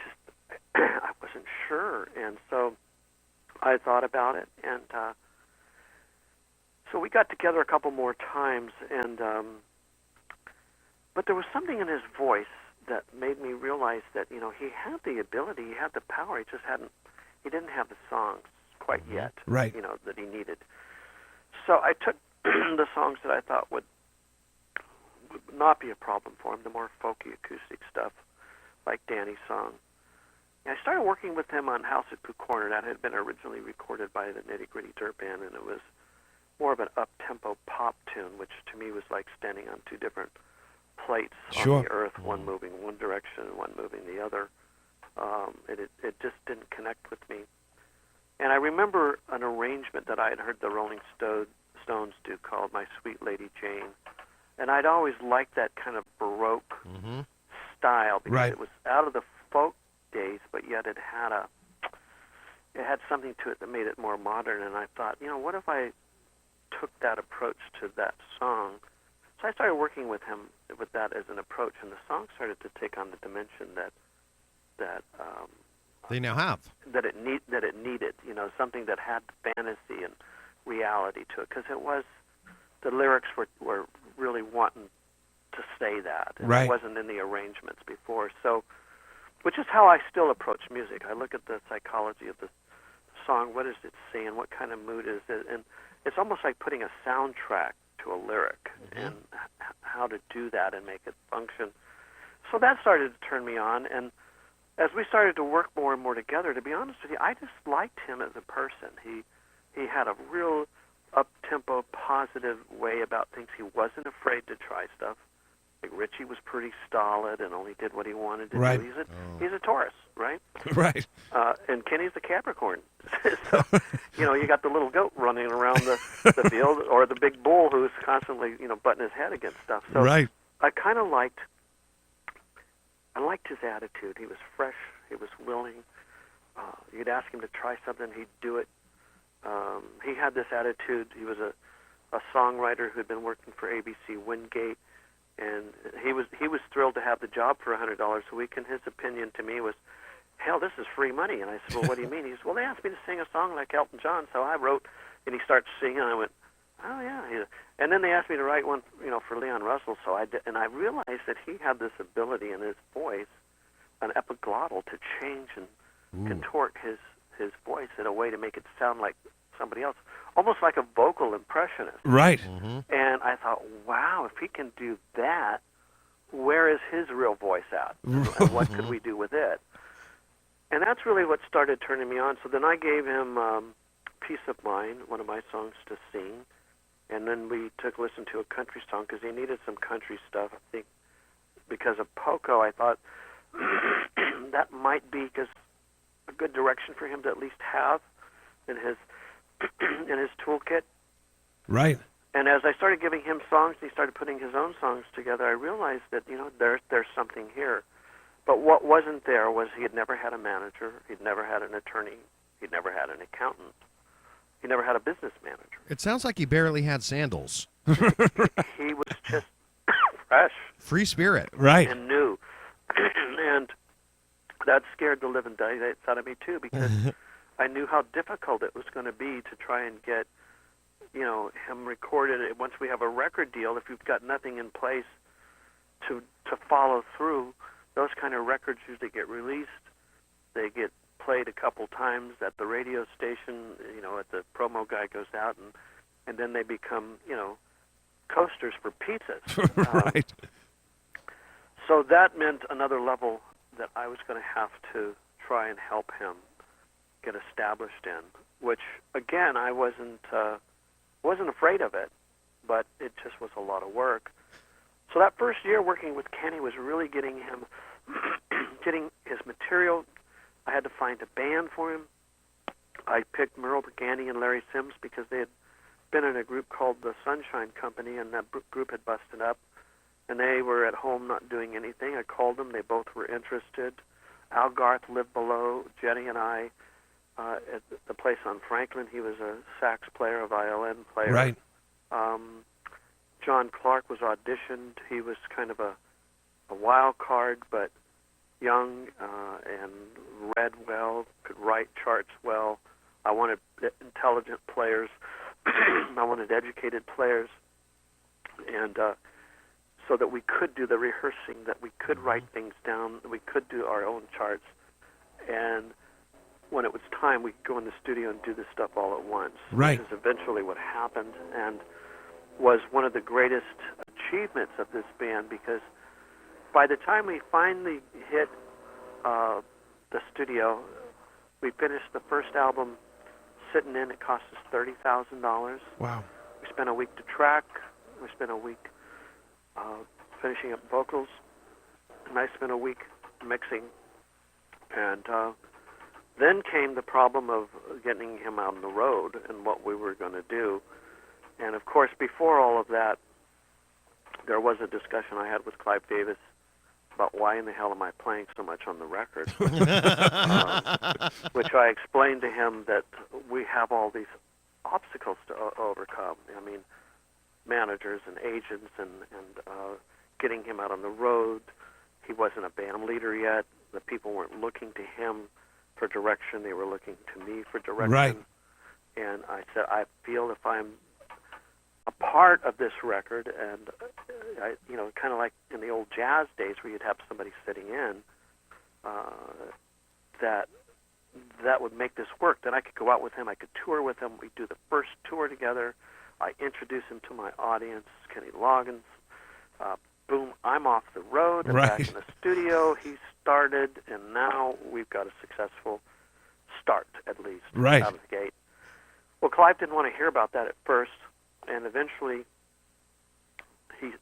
wasn't sure, and so I thought about it, and so we got together a couple more times, and but there was something in his voice that made me realize that he had the ability, he had the power, he didn't have the songs quite yet, Right. that he needed. So I took the songs that I thought would not be a problem for him, the more folky acoustic stuff, like Danny's song. And I started working with him on House at Pooh Corner. That had been originally recorded by the Nitty Gritty Dirt Band, and it was more of an up-tempo pop tune, which to me was like standing on 2 different plates Sure. on the earth, one moving one direction and one moving the other. It just didn't connect with me. And I remember an arrangement that I had heard the Rolling Stones do called My Sweet Lady Jane. And I'd always liked that kind of Baroque style because Right. it was out of the folk days, but yet it had something to it that made it more modern. And I thought, what if I took that approach to that song? So I started working with him with that as an approach, and the song started to take on the dimension that They now have. that it needed, something that had fantasy and reality to it, because the lyrics were really wanting to say that, and Right. it wasn't in the arrangements before. So, which is how I still approach music. I look at the psychology of the song. What is it saying? What kind of mood is it? And it's almost like putting a soundtrack to a lyric, and how to do that and make it function. So that started to turn me on, and as we started to work more and more together, to be honest with you, I just liked him as a person. He had a real up-tempo, positive way about things. He wasn't afraid to try stuff. Like Richie was pretty stolid and only did what he wanted to Right. do. He's a Taurus, right? Right. And Kenny's a Capricorn. So, you got the little goat running around the field, or the big bull who's constantly, butting his head against stuff. So Right. I kind of liked his attitude. He was fresh. He was willing. You'd ask him to try something, he'd do it. He had this attitude. He was a songwriter who had been working for ABC Wingate, and he was thrilled to have the job for $100 a week. And his opinion to me was, hell, this is free money. And I said, well, what do you mean? He said, well, they asked me to sing a song like Elton John, so I wrote. And he starts singing, and I went, oh yeah. And then they asked me to write one, for Leon Russell. So I did, and I realized that he had this ability in his voice, an epiglottal, to change and contort his voice in a way to make it sound like somebody else, almost like a vocal impressionist. Right. And I thought, wow, if he can do that, where is his real voice at? And what could we do with it? And that's really what started turning me on. So then I gave him Peace of Mind, one of my songs, to sing. And then we took a listen to a country song because he needed some country stuff. I think because of Poco, I thought that might be a good direction for him to at least have in his in his toolkit. Right. And as I started giving him songs, he started putting his own songs together. I realized that there's something here. But what wasn't there was he had never had a manager, he'd never had an attorney, he'd never had an accountant, he never had a business manager. It sounds like he barely had sandals. He was just fresh. Free spirit. Right. And new. And that scared the living daylights out of me, too, because I knew how difficult it was going to be to try and get, him recorded. Once we have a record deal, if you've got nothing in place to follow through, those kind of records usually get released. They get played a couple times at the radio station, at the promo guy goes out, and then they become, coasters for pizzas. Right. So that meant another level that I was going to have to try and help him get established in, which, again, I wasn't afraid of it, but it just was a lot of work. So that first year working with Kenny was really getting him, getting his material. I had to find a band for him. I picked Merle Burgandy and Larry Sims because they had been in a group called the Sunshine Company, and that group had busted up, and they were at home not doing anything. I called them. They both were interested. Al Garth lived below Jenny and I at the place on Franklin. He was a sax player, a violin player. Right. John Clark was auditioned. He was kind of a wild card, but young and read well, could write charts well. I wanted intelligent players. I wanted educated players. And so that we could do the rehearsing, that we could write things down, that we could do our own charts. And when it was time, we could go in the studio and do this stuff all at once. Right. Which is eventually what happened and was one of the greatest achievements of this band, because by the time we finally hit the studio, we finished the first album sitting in. It cost us $30,000. Wow. We spent a week to track. We spent a week finishing up vocals, and I spent a week mixing. And then came the problem of getting him out on the road and what we were going to do. And of course, before all of that, there was a discussion I had with Clive Davis about why in the hell am I playing so much on the record, which I explained to him that we have all these obstacles to overcome. I mean, managers and agents and getting him out on the road. He wasn't a band leader yet. The people weren't looking to him for direction. They were looking to me for direction. Right. And I said, I feel if I'm a part of this record, and kind of like in the old jazz days where you'd have somebody sitting in, that would make this work. Then I could go out with him, I could tour with him. We'd do the first tour together. I introduce him to my audience, Kenny Loggins. Boom, I'm off the road. I'm Right. back in the studio. He started, and now we've got a successful start, at least, Right. out of the gate. Well, Clive didn't want to hear about that at first, and eventually he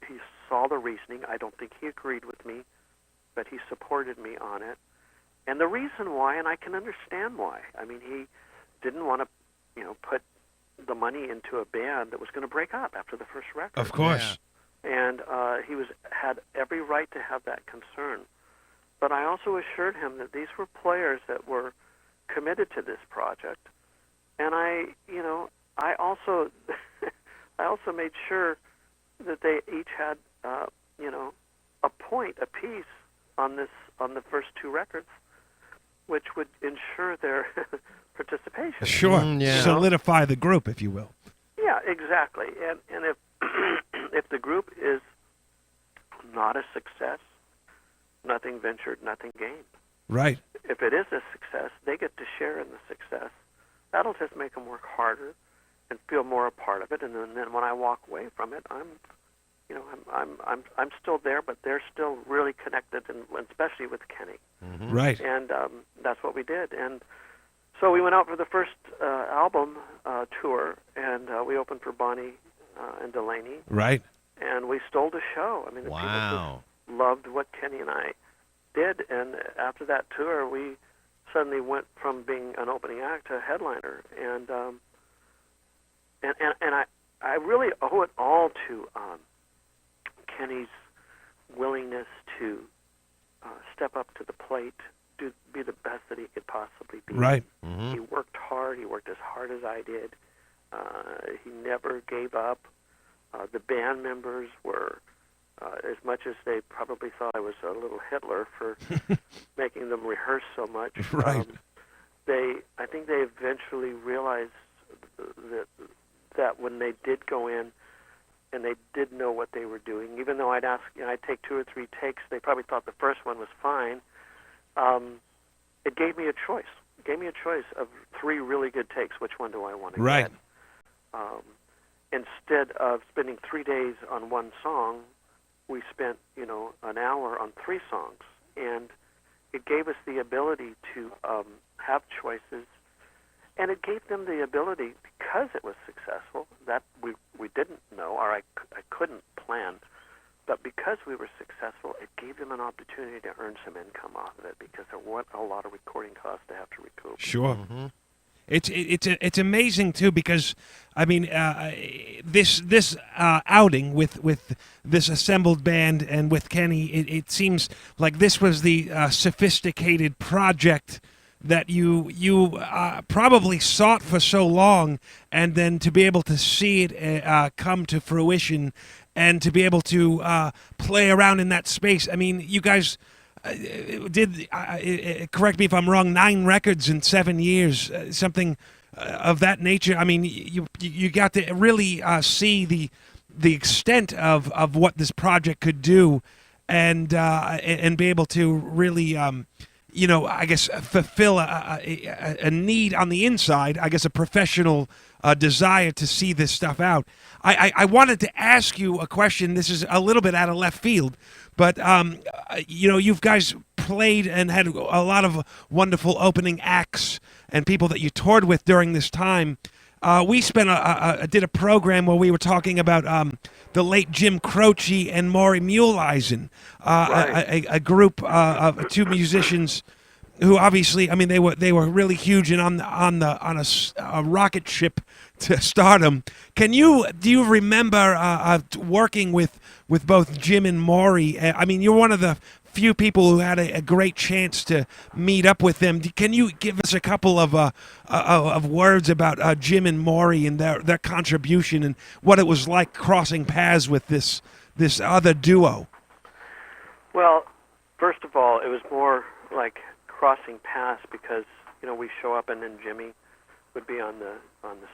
saw the reasoning. I don't think he agreed with me, but he supported me on it. And the reason why, and I can understand why. I mean, he didn't want to, put the money into a band that was going to break up after the first record. Of course. And he had every right to have that concern. But I also assured him that these were players that were committed to this project. And I also I also made sure that they each had a point apiece on the first two records, which would ensure their participation. Sure. Yeah. Solidify the group, if you will. Yeah, exactly. And if if the group is not a success, nothing ventured, nothing gained. Right. If it is a success, they get to share in the success. That'll just make them work harder and feel more a part of it. And then when I walk away from it, I'm still there, but they're still really connected, and especially with Kenny. Mm-hmm. Right. And that's what we did. And so we went out for the first album tour, and we opened for Bonnie and Delaney, Right. and we stole the show. I mean, the people Wow. just loved what Kenny and I did, and after that tour, we suddenly went from being an opening act to a headliner, and I really owe it all to Kenny's willingness to step up to the plate, be the best that he could possibly be. Right. Mm-hmm. He worked hard. He worked as hard as I did. He never gave up. The band members were, as much as they probably thought I was a little Hitler for making them rehearse so much. Right. I think they eventually realized that when they did go in and they did know what they were doing, even though I'd take 2 or 3 takes, they probably thought the first one was fine. It gave me a choice. It gave me a choice of 3 really good takes. Which one do I want to Right. get? Instead of spending 3 days on one song, we spent, an hour on 3 songs. And it gave us the ability to have choices. And it gave them the ability, because it was successful, that we didn't know, or I couldn't plan, but because we were successful, it gave them an opportunity to earn some income off of it, because there weren't a lot of recording costs to have to recoup. Sure. Mm-hmm. It's amazing too, because I mean this outing with this assembled band and with Kenny, it seems like this was the sophisticated project that you probably sought for so long, and then to be able to see it come to fruition, and to be able to play around in that space. I mean, you guys did, correct me if I'm wrong, 9 records in 7 years, something of that nature. I mean, you got to really see the extent of what this project could do, and be able to really I guess fulfill a need on the inside, I guess a professional desire to see this stuff out. I wanted to ask you a question. This is a little bit out of left field, but you guys played and had a lot of wonderful opening acts and people that you toured with during this time. We did a program where we were talking about the late Jim Croce and Maury Muehlisen, Right. a group of 2 musicians who obviously, I mean, they were really huge and on a rocket ship to stardom. Do you remember working with both Jim and Maury? I mean, you're one of the few people who had a great chance to meet up with them. Can you give us a couple of words about Jim and Maury and their contribution and what it was like crossing paths with this other duo? Well, first of all, it was more like crossing paths because we show up and then Jimmy would be on the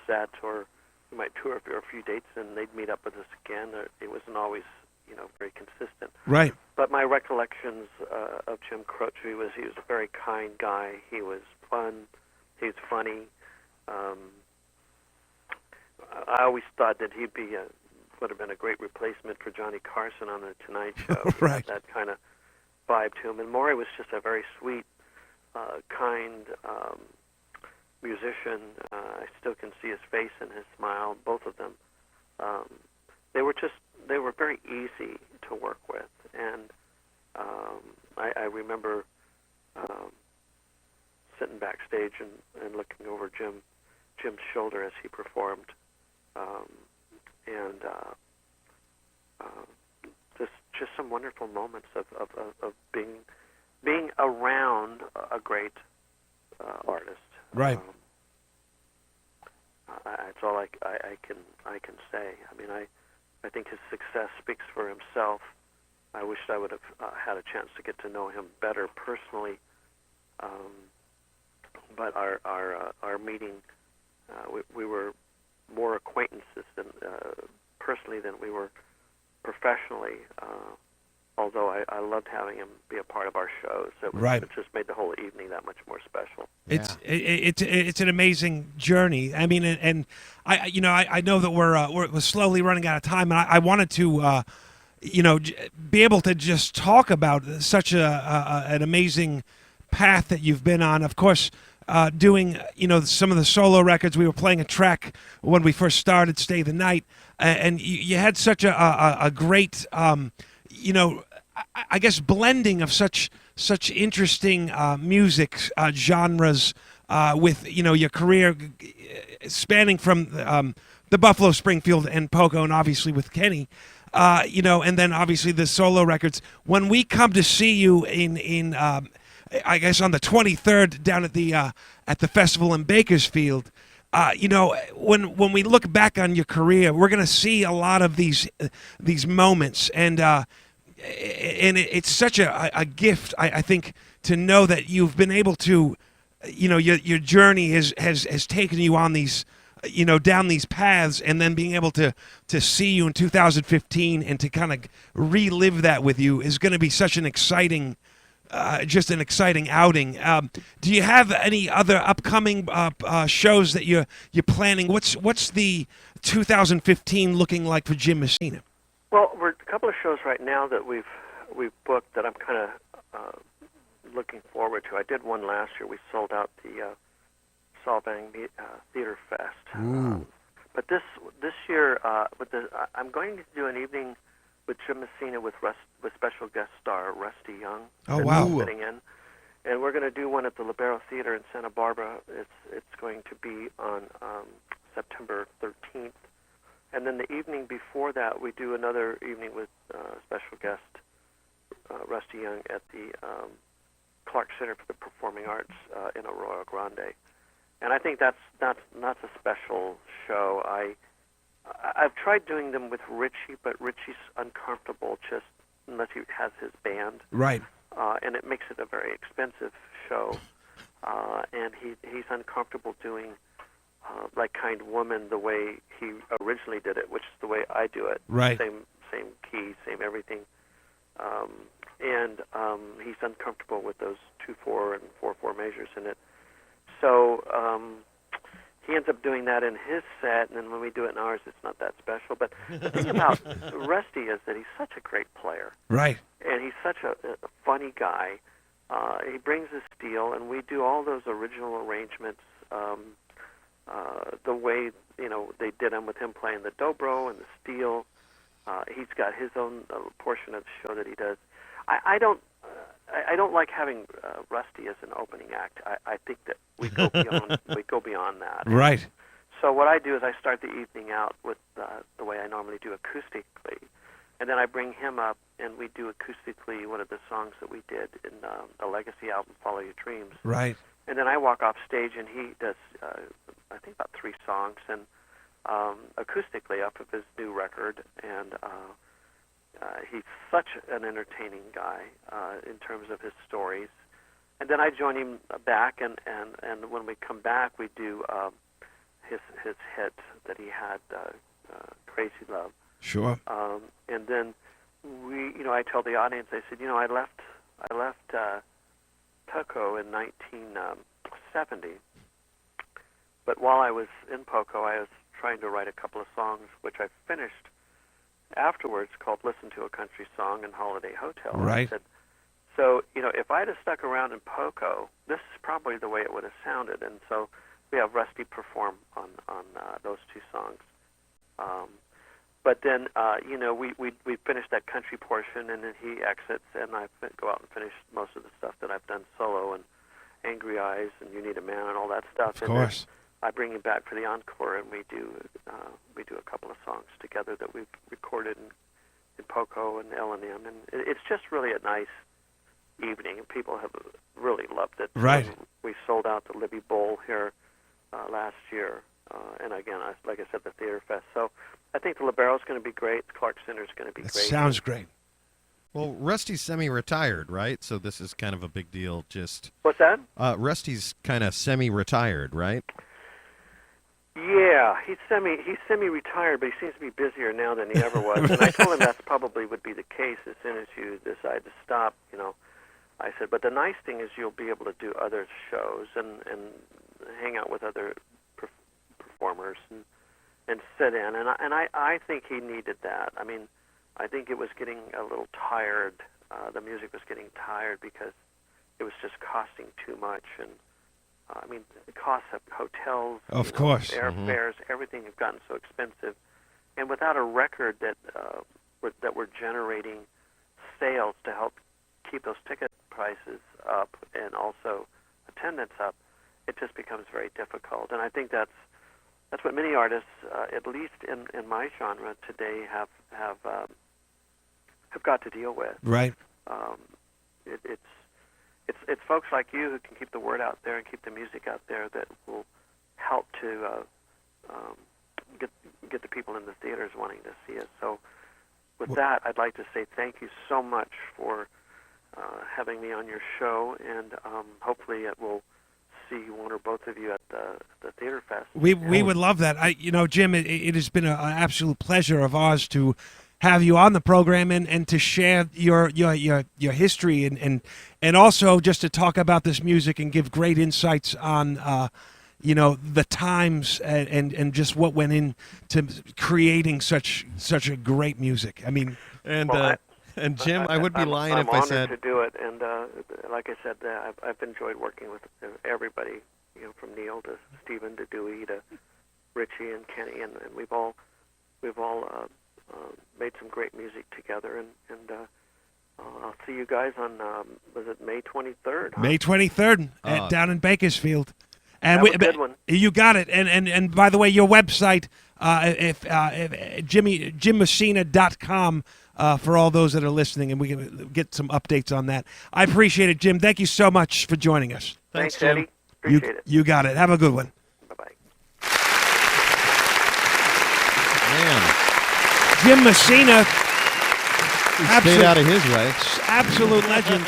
set, or we might tour for a few dates and they'd meet up with us again. It wasn't always very consistent. Right. But my recollections of Jim Croce was he was a very kind guy. He was fun. He was funny. I always thought that he'd would have been a great replacement for Johnny Carson on the Tonight Show. Right. That kind of vibe to him. And Maury was just a very sweet, kind musician. I still can see his face and his smile, both of them. They were very easy to work with, and I remember sitting backstage and looking over Jim's shoulder as he performed, and just some wonderful moments of being around a great artist. Right. That's all I can say. I mean, I think his success speaks for himself. I wished I would have had a chance to get to know him better personally. But our meeting, we were more acquaintances than personally than we were professionally. Although I loved having him be a part of our shows, Right. It just made the whole evening that much more special. It's an amazing journey. I mean, and I know that we're slowly running out of time, and I wanted to be able to just talk about such an amazing path that you've been on. Of course, doing some of the solo records. We were playing a track when we first started, "Stay the Night," and you had such a great I guess blending of such interesting music genres with your career spanning from the Buffalo Springfield and Poco, and obviously with Kenny, and then obviously the solo records. When we come to see you in I guess on the 23rd down at the festival in Bakersfield. When we look back on your career, we're going to see a lot of these moments, and it's such a gift, I think, to know that you've been able to, your journey has taken you on these, down these paths, and then being able to see you in 2015 and to kind of relive that with you is going to be such an exciting. Just an exciting outing. Do you have any other upcoming shows that you're planning? What's the 2015 looking like for Jim Messina? Well, we're a couple of shows right now that we've booked that I'm kind of looking forward to. I did one last year. We sold out the Solvang Theater Fest. But this year, I'm going to do an evening with Jim Messina with special guest star Rusty Young. Oh, wow. Sitting in. And we're going to do one at the Libero Theater in Santa Barbara. It's going to be on September 13th. And then the evening before that, we do another evening with special guest Rusty Young at the Clark Center for the Performing Arts in Arroyo Grande. And I think that's a special show. I've tried doing them with Richie, but Richie's uncomfortable just unless he has his band. Right. And it makes it a very expensive show. And he's uncomfortable doing like Kind Woman the way he originally did it, which is the way I do it. Right. Same key, same everything. And he's uncomfortable with those 2/4 and 4/4 measures in it. So he ends up doing that in his set, and then when we do it in ours, it's not that special. But the thing about Rusty is that he's such a great player. Right. And he's such a funny guy. He brings his steel, and we do all those original arrangements the way, they did them with him playing the dobro and the steel. He's got his own portion of the show that he does. I don't like having Rusty as an opening act. I think that we go beyond that. Right. So what I do is I start the evening out with the way I normally do acoustically, and then I bring him up and we do acoustically one of the songs that we did in the Legacy album, "Follow Your Dreams." Right. And then I walk off stage and he does I think about 3 songs and acoustically off of his new record, and he's such an entertaining guy in terms of his stories. And then I join him back, and when we come back, we do his hit that he had, "Crazy Love." Sure. And then I tell the audience, I said, I left Poco in 1970, but while I was in Poco, I was trying to write a couple of songs, which I finished afterwards, called "Listen to a Country Song" and "Holiday Hotel." Right. I said, so, if I'd have stuck around in Poco, this is probably the way it would have sounded. And so we have Rusty perform on those 2 songs. But then, we finish that country portion, and then he exits, and I go out and finish most of the stuff that I've done solo, and "Angry Eyes" and "You Need a Man" and all that stuff. Of course. I bring him back for the encore, and we do a couple of songs together that we've recorded in Poco and L&M, and it's just really a nice evening, and people have really loved it. Right. We sold out the Libby Bowl here last year, and again, like I said, the Theater Fest. So I think the Libero is going to be great. The Clark Center is going to be That great. sounds great. Well, Rusty's semi-retired, right? So this is kind of a big deal. What's that? Rusty's kind of semi-retired, right? Yeah, he's semi-retired, but he seems to be busier now than he ever was. And I told him that probably would be the case as soon as you decide to stop. I said, but the nice thing is you'll be able to do other shows and hang out with other performers and sit in. And I think he needed that. I mean, I think it was getting a little tired. The music was getting tired because it was just costing too much, and I mean, the costs of hotels, Of course. airfares, everything have gotten so expensive, and without a record that we're generating sales to help keep those ticket prices up and also attendance up, it just becomes very difficult. And I think that's what many artists, at least in my genre today, have got to deal with. Right. It's folks like you who can keep the word out there and keep the music out there that will help to get the people in the theaters wanting to see it. So with that, I'd like to say thank you so much for having me on your show, and hopefully it will see one or both of you at the Theater Fest. We would love that. Jim, it has been an absolute pleasure of ours to have you on the program and to share your history and also just to talk about this music and give great insights on the times and just what went into creating such a great music. I mean, And Jim, I would be lying if I I'm said honored to do it, and like I said, I've enjoyed working with everybody, from Neil to Stephen to Dewey to Richie and Kenny, and we've all made some great music together, and I'll see you guys on was it May 23rd? Huh? May 23rd down in Bakersfield. And Have a good one. You got it. And by the way, your website, if jimmessina.com, for all those that are listening, and we can get some updates on that. I appreciate it, Jim. Thank you so much for joining us. Thanks, Jim. Eddie. Appreciate it. You got it. Have a good one. Bye-bye. Man, Jim Messina, stayed out of his way. absolute legend.